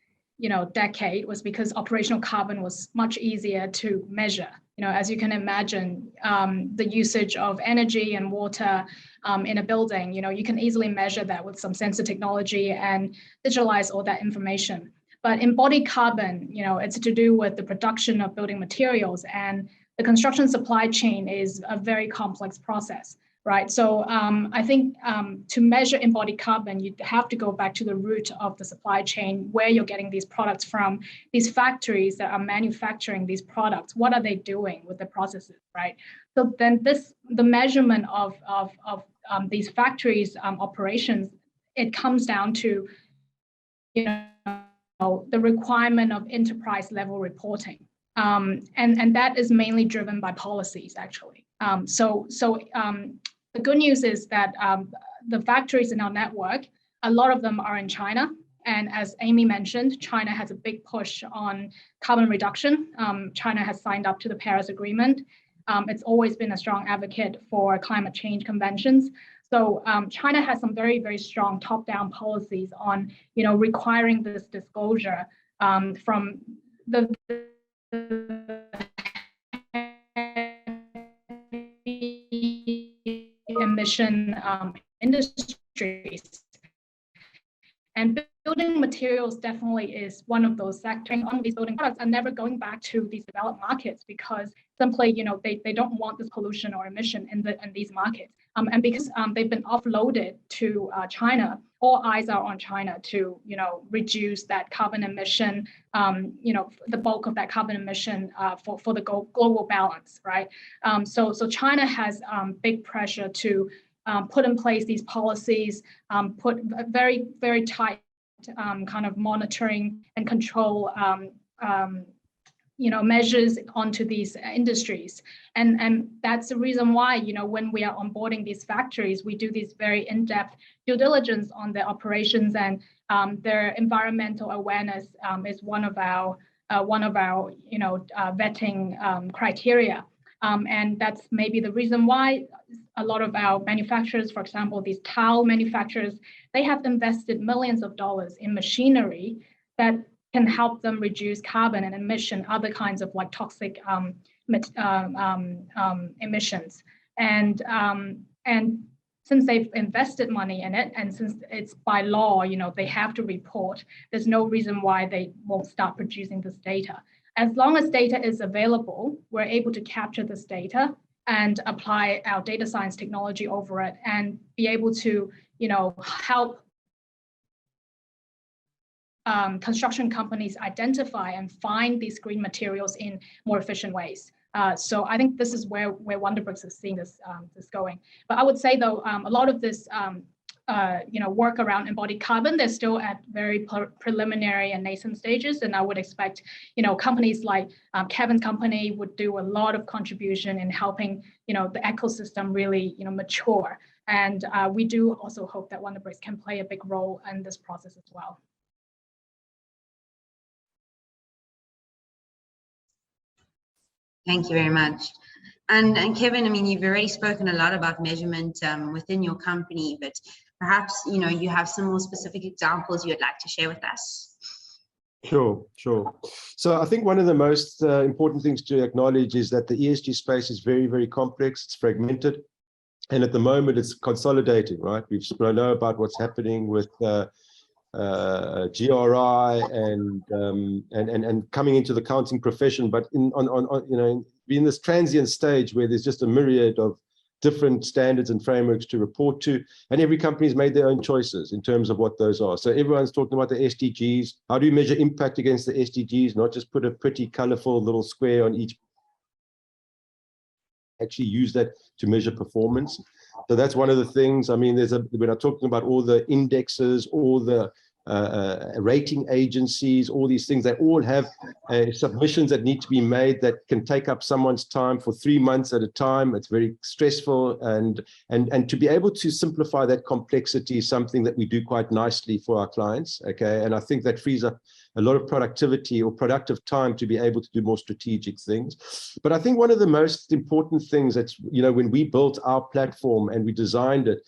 decade was because operational carbon was much easier to measure. As you can imagine, the usage of energy and water in a building, you can easily measure that with some sensor technology and visualize all that information. But embodied carbon, it's to do with the production of building materials, and the construction supply chain is a very complex process, right? So I think to measure embodied carbon, you have to go back to the root of the supply chain, where you're getting these products from, these factories that are manufacturing these products. What are they doing with the processes, right? So then the measurement of these factories' operations, it comes down to the requirement of enterprise level reporting, and that is mainly driven by policies, actually. So the good news is that the factories in our network, a lot of them are in China, And as Amy mentioned, China has a big push on carbon reduction. China has signed up to the Paris Agreement. It's always been a strong advocate for climate change conventions. So China has some very, very strong top-down policies on, requiring this disclosure from the emission industries. And building materials definitely is one of those sectors. These building products are never going back to these developed markets because simply, they don't want this pollution or emission in these markets. And because they've been offloaded to China, all eyes are on China to, reduce that carbon emission, the bulk of that carbon emission for the global balance, right? So China has big pressure to put in place these policies, put very, very tight kind of monitoring and control measures onto these industries. And that's the reason why, when we are onboarding these factories, we do these very in-depth due diligence on their operations, and their environmental awareness is one of our vetting criteria. And that's maybe the reason why a lot of our manufacturers, for example, these tile manufacturers, they have invested millions of dollars in machinery that can help them reduce carbon and emission, other kinds of like toxic emissions. And since they've invested money in it, and since it's by law, they have to report, there's no reason why they won't start producing this data. As long as data is available, we're able to capture this data and apply our data science technology over it and be able to, help construction companies identify and find these green materials in more efficient ways. So I think this is where Wonderbricks is seeing this going. But I would say though, a lot of this work around embodied carbon, they're still at very preliminary and nascent stages. And I would expect, companies like Kevin's company would do a lot of contribution in helping, the ecosystem really, mature. And we do also hope that Wonderbricks can play a big role in this process as well. Thank you very much. And Kevin, I mean, you've already spoken a lot about measurement within your company, but perhaps, you have some more specific examples you'd like to share with us. Sure. So I think one of the most important things to acknowledge is that the ESG space is very, very complex. It's fragmented. And at the moment, it's consolidating, right? We know about what's happening with GRI and coming into the accounting profession, but in this transient stage where there's just a myriad of different standards and frameworks to report to, and every company's made their own choices in terms of what those are. So everyone's talking about the SDGs. How do you measure impact against the SDGs? Not just put a pretty colorful little square on each. Actually use that to measure performance. So that's one of the things. I mean, when I'm talking about all the indexes, all the rating agencies, all these things, they all have submissions that need to be made that can take up someone's time for 3 months at a time. It's very stressful, and to be able to simplify that complexity is something that we do quite nicely for our clients. Okay, and I think that frees up a lot of productivity or productive time to be able to do more strategic things. But I think one of the most important things that's, when we built our platform and we designed it,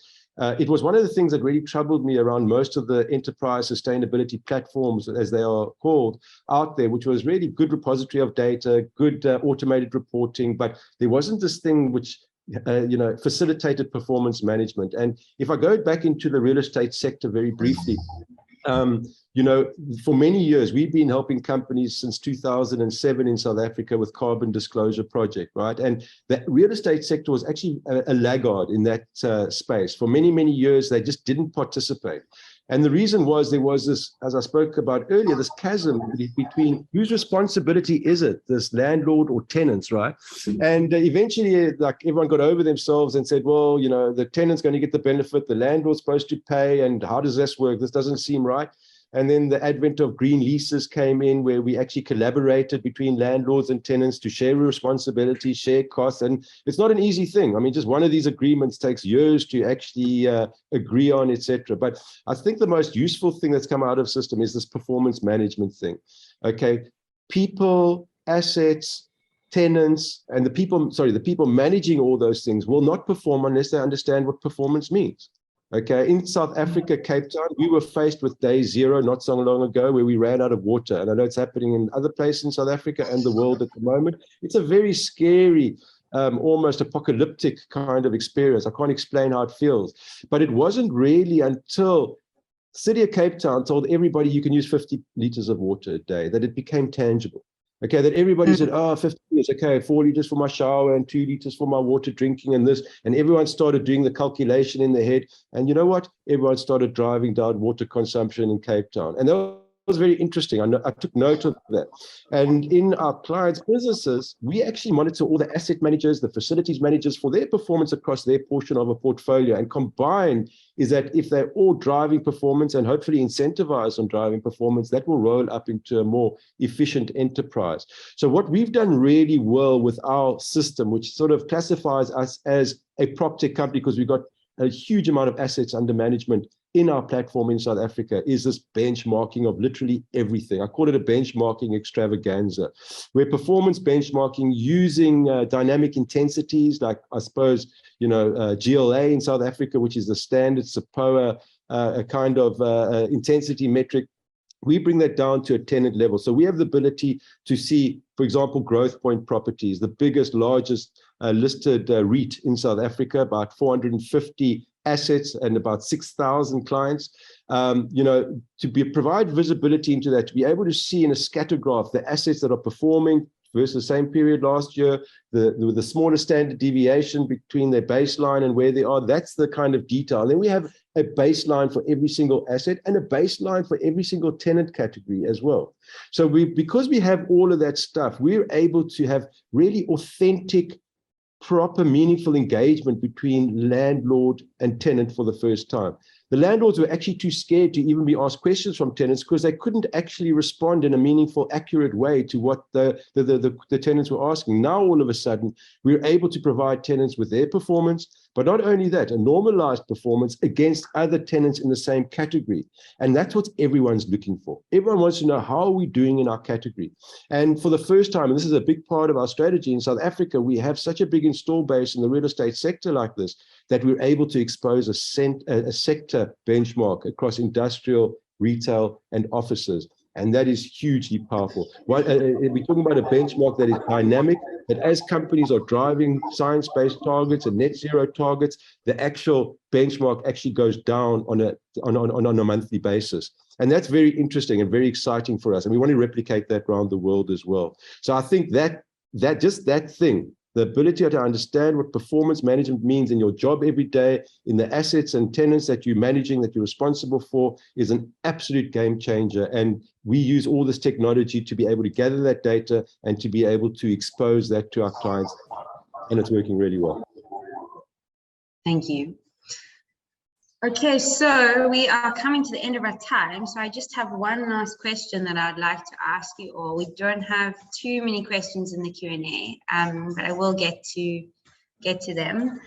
it was one of the things that really troubled me around most of the enterprise sustainability platforms, as they are called, out there, which was really good repository of data, good automated reporting, but there wasn't this thing which facilitated performance management. And if I go back into the real estate sector very briefly, for many years, we've been helping companies since 2007 in South Africa with Carbon Disclosure Project, right? And the real estate sector was actually a laggard in that space. For many, many years, they just didn't participate. And the reason was there was this, as I spoke about earlier, this chasm between whose responsibility is it, this landlord or tenants, right? And eventually, like, everyone got over themselves and said, well, the tenant's going to get the benefit, the landlord's supposed to pay, and how does this work? This doesn't seem right. And then the advent of green leases came in, where we actually collaborated between landlords and tenants to share responsibilities, share costs. And it's not an easy thing. I mean, just one of these agreements takes years to actually agree on, etc. But I think the most useful thing that's come out of system is this performance management thing. Okay, people, assets, tenants, and the people managing all those things will not perform unless they understand what performance means. Okay, in South Africa, Cape Town, we were faced with day zero not so long ago, where we ran out of water. And I know it's happening in other places in South Africa and the world at the moment. It's a very scary, almost apocalyptic kind of experience. I can't explain how it feels. But it wasn't really until City of Cape Town told everybody you can use 50 liters of water a day that it became tangible. Okay, that everybody said, oh, 50 liters, okay, 4 liters for my shower and 2 liters for my water drinking and this. And everyone started doing the calculation in their head. And you know what? Everyone started driving down water consumption in Cape Town. And that was very interesting. I took note of that. And in our clients' businesses, we actually monitor all the asset managers, the facilities managers for their performance across their portion of a portfolio. And combined is that if they're all driving performance and hopefully incentivized on driving performance, that will roll up into a more efficient enterprise. So what we've done really well with our system, which sort of classifies us as a PropTech company, because we've got a huge amount of assets under management in our platform in South Africa, is this benchmarking of literally everything. I call it a benchmarking extravaganza, where performance benchmarking using dynamic intensities, like I suppose, GLA in South Africa, which is the standard SAPOA kind of intensity metric. We bring that down to a tenant level. So we have the ability to see, for example, Growth Point Properties, the biggest, largest listed REIT in South Africa, about 450 assets and about 6,000 clients, provide visibility into that, to be able to see in a scatter graph the assets that are performing versus the same period last year, the smaller standard deviation between their baseline and where they are. That's the kind of detail. And then we have a baseline for every single asset and a baseline for every single tenant category as well. So because we have all of that stuff, we're able to have really authentic, proper, meaningful engagement between landlord and tenant for the first time. The landlords were actually too scared to even be asked questions from tenants because they couldn't actually respond in a meaningful, accurate way to what the tenants were asking. Now, all of a sudden, we're able to provide tenants with their performance, but not only that, a normalized performance against other tenants in the same category. And that's what everyone's looking for. Everyone wants to know, how are we doing in our category? And for the first time, and this is a big part of our strategy in South Africa, we have such a big install base in the real estate sector like this, that we're able to expose a sector benchmark across industrial, retail, and offices. And that is hugely powerful. We're talking about a benchmark that is dynamic, that as companies are driving science-based targets and net zero targets, the actual benchmark actually goes down on a monthly basis. And that's very interesting and very exciting for us. And we want to replicate that around the world as well. So I think that thing, the ability to understand what performance management means in your job every day, in the assets and tenants that you're managing, that you're responsible for, is an absolute game changer. And we use all this technology to be able to gather that data and to be able to expose that to our clients. And it's working really well. Thank you. Okay, so we are coming to the end of our time. So I just have one last question that I'd like to ask you all. We don't have too many questions in the Q&A, but I will get to them.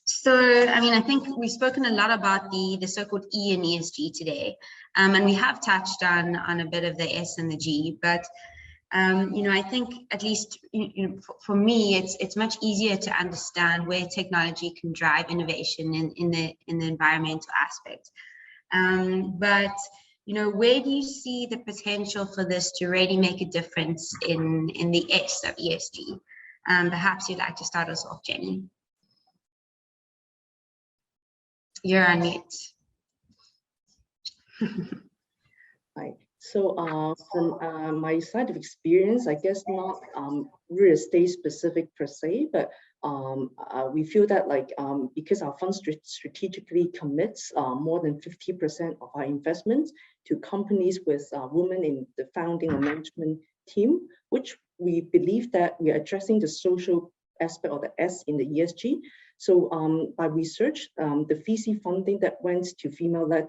So, I mean, I think we've spoken a lot about the so-called E in ESG today, and we have touched on a bit of the S and the G, but I think, at least for me, it's much easier to understand where technology can drive innovation in the environmental aspect. But where do you see the potential for this to really make a difference in the S of ESG? Perhaps you'd like to start us off, Jenny. You're on mute. Right. So from my side of experience, I guess not real estate specific per se, but we feel that because our fund strategically commits more than 50% of our investments to companies with women in the founding and management team, which we believe that we are addressing the social aspect of the S in the ESG. So by research, the VC funding that went to female-led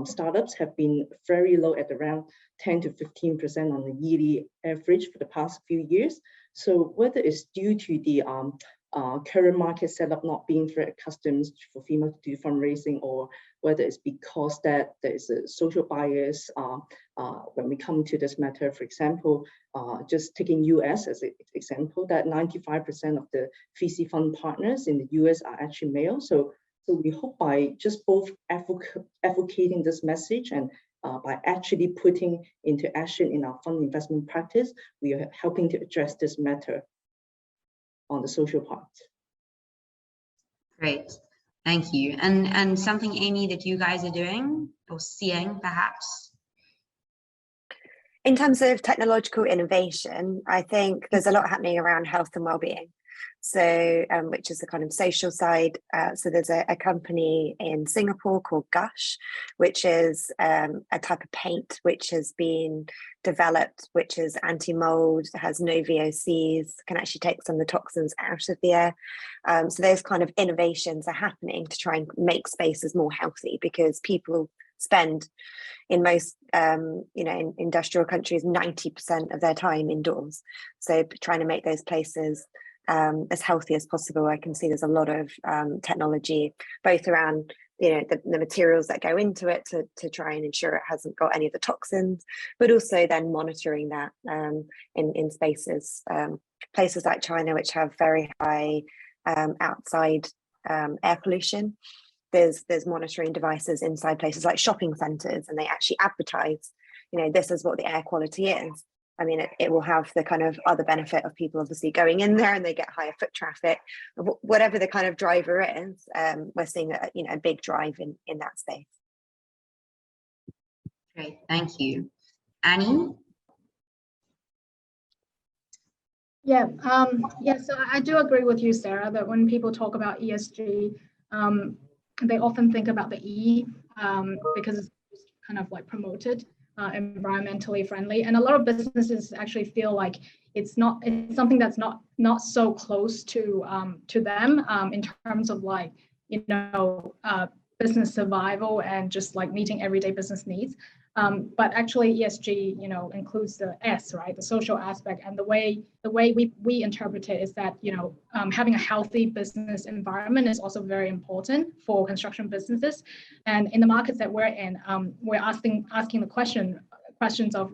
startups have been very low at around 10 to 15% on the yearly average for the past few years. So whether it's due to the current market setup not being very accustomed for females to do fundraising, or whether it's because that there is a social bias when we come to this matter. For example, just taking US as an example, that 95% of the VC fund partners in the US are actually male. So we hope by just both advocating this message and by actually putting into action in our fund investment practice, we are helping to address this matter on the social part. Great, thank you. And something, Amy, that you guys are doing or seeing perhaps? In terms of technological innovation, I think there's a lot happening around health and well-being. So, which is the kind of social side. So there's a company in Singapore called Gush, which is a type of paint which has been developed, which is anti-mold, has no VOCs, can actually take some of the toxins out of the air. So those kind of innovations are happening to try and make spaces more healthy, because people spend in most in industrial countries 90% of their time indoors. So trying to make those places as healthy as possible. I can see there's a lot of technology, both around the materials that go into it to try and ensure it hasn't got any of the toxins, but also then monitoring that in spaces, places like China, which have very high outside air pollution. There's monitoring devices inside places like shopping centres, and they actually advertise, this is what the air quality is. I mean, it will have the kind of other benefit of people obviously going in there and they get higher foot traffic. Whatever the kind of driver is, we're seeing a big drive in that space. Great, thank you. Annie? Yeah, so I do agree with you, Sarah, that when people talk about ESG, they often think about the E because it's kind of like promoted. Environmentally friendly, and a lot of businesses actually feel like it's something that's not so close to them in terms of like business survival and just like meeting everyday business needs. But actually ESG includes the S, right, the social aspect, and the way we interpret it is that having a healthy business environment is also very important for construction businesses. And in the markets that we're in, we're asking the questions of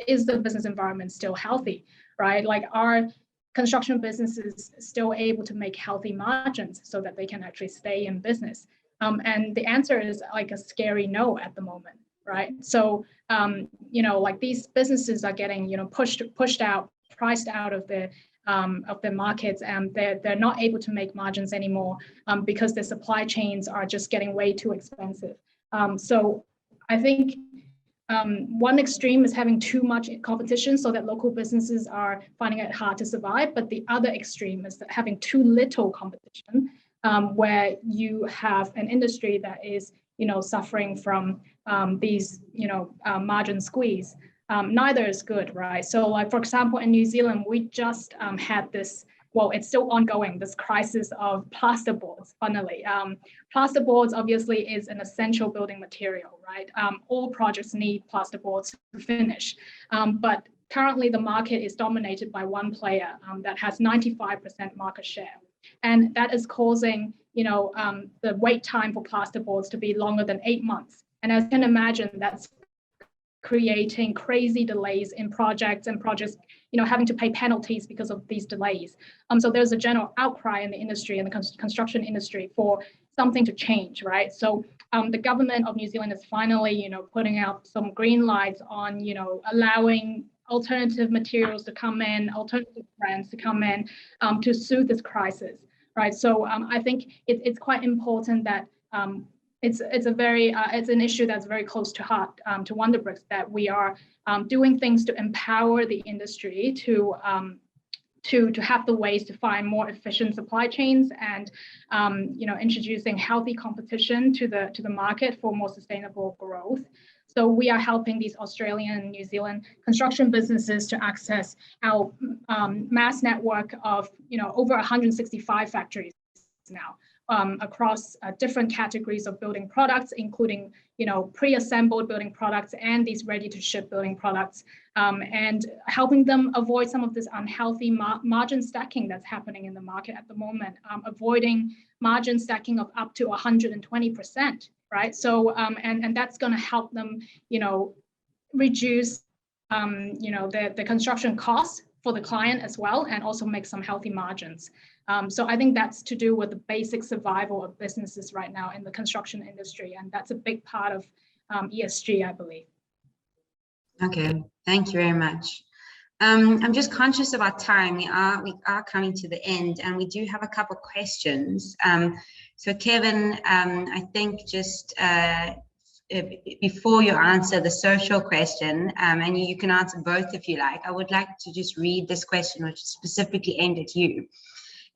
is the business environment still healthy, right? Like, are construction businesses still able to make healthy margins so that they can actually stay in business? And the answer is like a scary no at the moment. Right. So, like these businesses are getting, pushed out, priced out of the markets, and they're not able to make margins anymore because the supply chains are just getting way too expensive. So I think one extreme is having too much competition so that local businesses are finding it hard to survive. But the other extreme is that having too little competition, where you have an industry that is suffering from these, margin squeeze. Neither is good, right? So like, for example, in New Zealand, we just had this, well, it's still ongoing, this crisis of plasterboards, funnily. Plasterboards obviously is an essential building material, right? All projects need plasterboards to finish. But currently the market is dominated by one player that has 95% market share. And that is causing the wait time for plasterboards to be longer than 8 months. And as you can imagine, that's creating crazy delays in projects, and projects, having to pay penalties because of these delays. So there's a general outcry in the industry, in the construction industry, for something to change, right? So the government of New Zealand is finally, putting out some green lights on, allowing alternative materials to come in, alternative brands to come in to soothe this crisis. Right, so I think it's quite important that it's an issue that's very close to heart to Wonderbricks, that we are doing things to empower the industry to have the ways to find more efficient supply chains, and introducing healthy competition to the market for more sustainable growth. So we are helping these Australian and New Zealand construction businesses to access our mass network of over 165 factories now, across different categories of building products, including pre-assembled building products and these ready-to-ship building products, and helping them avoid some of this unhealthy margin stacking that's happening in the market at the moment, avoiding margin stacking of up to 120%, right? So, and that's going to help them, reduce, the construction costs for the client as well, and also make some healthy margins. So I think that's to do with the basic survival of businesses right now in the construction industry, and that's a big part of ESG, I believe. Okay, thank you very much. I'm just conscious of our time. We are coming to the end, and we do have a couple questions. So Kevin, I think just before you answer the social question, and you can answer both if you like, I would like to just read this question, which is specifically aimed at you.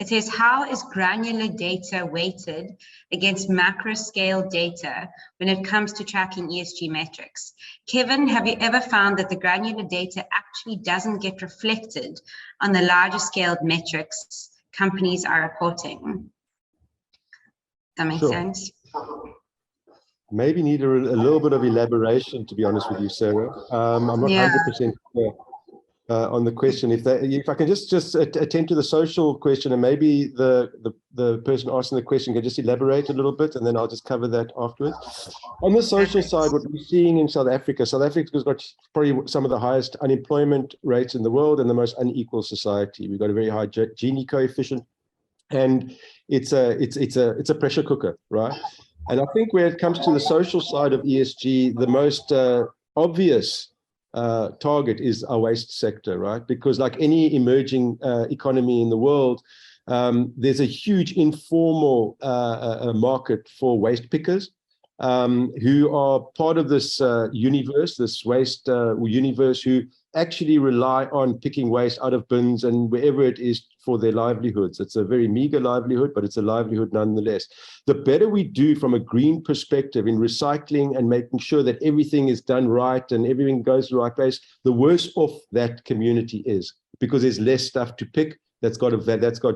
It says, how is granular data weighted against macro scale data when it comes to tracking ESG metrics? Kevin, have you ever found that the granular data actually doesn't get reflected on the larger scaled metrics companies are reporting? That makes sense? Maybe need a little bit of elaboration, to be honest with you, Sarah. I'm not 100% clear on the question. If I can just attend to the social question, and maybe the person asking the question can just elaborate a little bit, and then I'll just cover that afterwards. On the social side, what we're seeing in South Africa's got probably some of the highest unemployment rates in the world and the most unequal society. We've got a very high Gini coefficient, and it's a pressure cooker, right? And I think where it comes to the social side of ESG, the most obvious target is our waste sector, right? Because like any emerging economy in the world, there's a huge informal market for waste pickers who are part of this universe, this waste universe, who actually rely on picking waste out of bins and wherever it is for their livelihoods. It's a very meager livelihood, but it's a livelihood nonetheless. The better we do from a green perspective in recycling and making sure that everything is done right and everything goes to the right place, the worse off that community is, because there's less stuff to pick that's got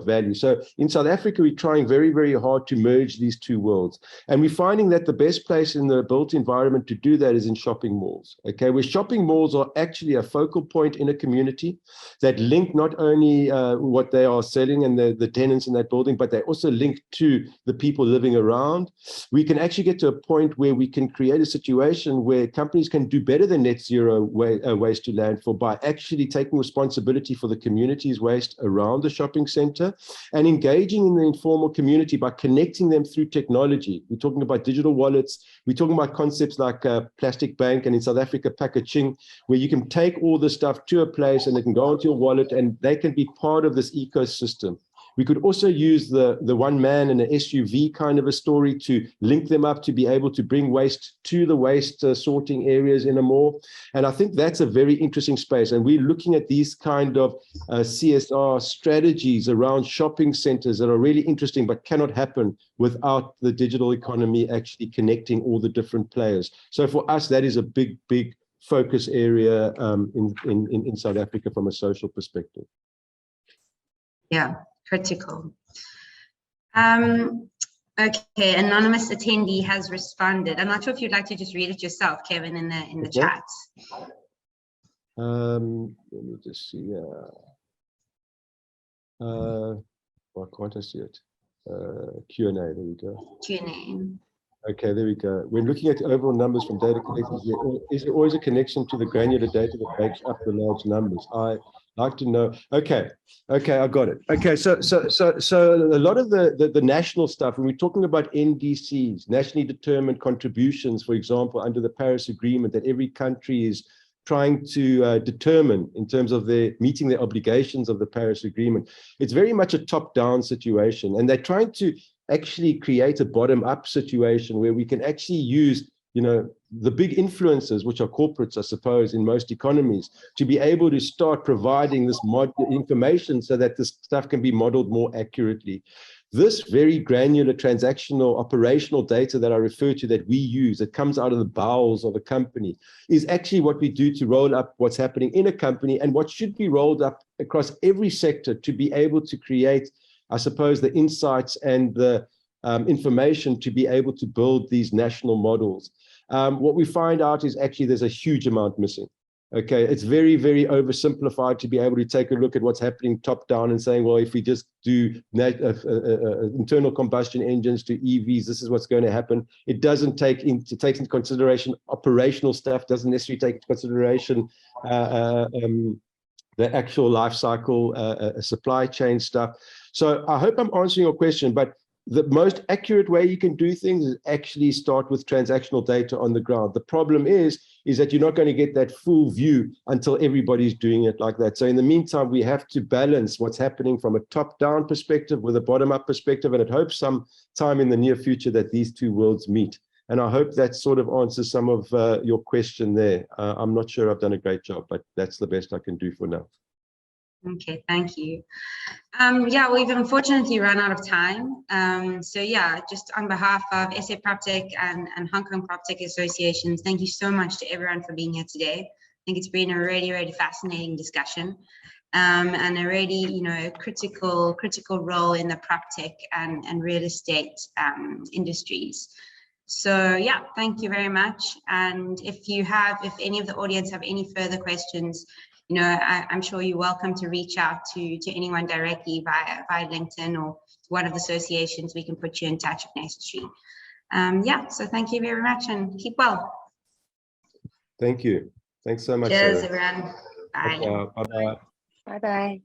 value. So in South Africa, we're trying very, very hard to merge these two worlds. And we're finding that the best place in the built environment to do that is in shopping malls, okay? Where shopping malls are actually a focal point in a community that link not only what they are selling and the tenants in that building, but they also link to the people living around. We can actually get to a point where we can create a situation where companies can do better than net zero waste to landfill by actually taking responsibility for the community's waste around the shopping center and engaging in the informal community by connecting them through technology. We're talking about digital wallets. We're talking about concepts like plastic bank, and in South Africa, packaging, where you can take all this stuff to a place and they can go into your wallet and they can be part of this ecosystem. We could also use the one man in an SUV kind of a story to link them up to be able to bring waste to the waste sorting areas in a mall. And I think that's a very interesting space. And we're looking at these kind of CSR strategies around shopping centers that are really interesting, but cannot happen without the digital economy actually connecting all the different players. So for us, that is a big, big focus area in South Africa from a social perspective. Yeah. Critical. Okay, anonymous attendee has responded. I'm not sure if you'd like to just read it yourself, Kevin, in the chat. Let me just see. Why can't I see it? Q&A. There we go. Q&A. Okay, there we go. When looking at the overall numbers from data collectors, is there always a connection to the granular data that makes up the large numbers? I like to know. Okay, I got it. Okay, so a lot of the national stuff, when we're talking about NDCs, nationally determined contributions, for example, under the Paris Agreement, that every country is trying to determine in terms of meeting their obligations of the Paris Agreement. It's very much a top-down situation, and they're trying to actually create a bottom-up situation where we can actually use, the big influencers, which are corporates, I suppose, in most economies, to be able to start providing this information so that this stuff can be modeled more accurately. This very granular transactional operational data that I refer to, that we use, that comes out of the bowels of a company, is actually what we do to roll up what's happening in a company and what should be rolled up across every sector to be able to create, I suppose, the insights and the information to be able to build these national models. What we find out is actually there's a huge amount missing. Okay, it's very, very oversimplified to be able to take a look at what's happening top down and saying, well, if we just do internal combustion engines to EVs, this is what's going to happen. It doesn't takes into consideration operational stuff, doesn't necessarily take into consideration the actual life cycle, supply chain stuff. So I hope I'm answering your question, but the most accurate way you can do things is actually start with transactional data on the ground. The problem is that you're not going to get that full view until everybody's doing it like that. So in the meantime, we have to balance what's happening from a top-down perspective with a bottom-up perspective, and I hope sometime in the near future that these two worlds meet. And I hope that sort of answers some of your question there. I'm not sure I've done a great job, but that's the best I can do for now. Okay, thank you. Yeah, we've unfortunately run out of time. So yeah, just on behalf of SA PropTech and Hong Kong PropTech Associations, thank you so much to everyone for being here today. I think it's been a really, really fascinating discussion, and a really, critical role in the PropTech and real estate industries. So yeah, thank you very much. And if any of the audience have any further questions, I'm sure you're welcome to reach out to anyone directly via LinkedIn or one of the associations. We can put you in touch if necessary. Yeah, so thank you very much and keep well. Thank you. Thanks so much. Cheers, Sarah. everyone. Bye. Bye-bye. Bye-bye.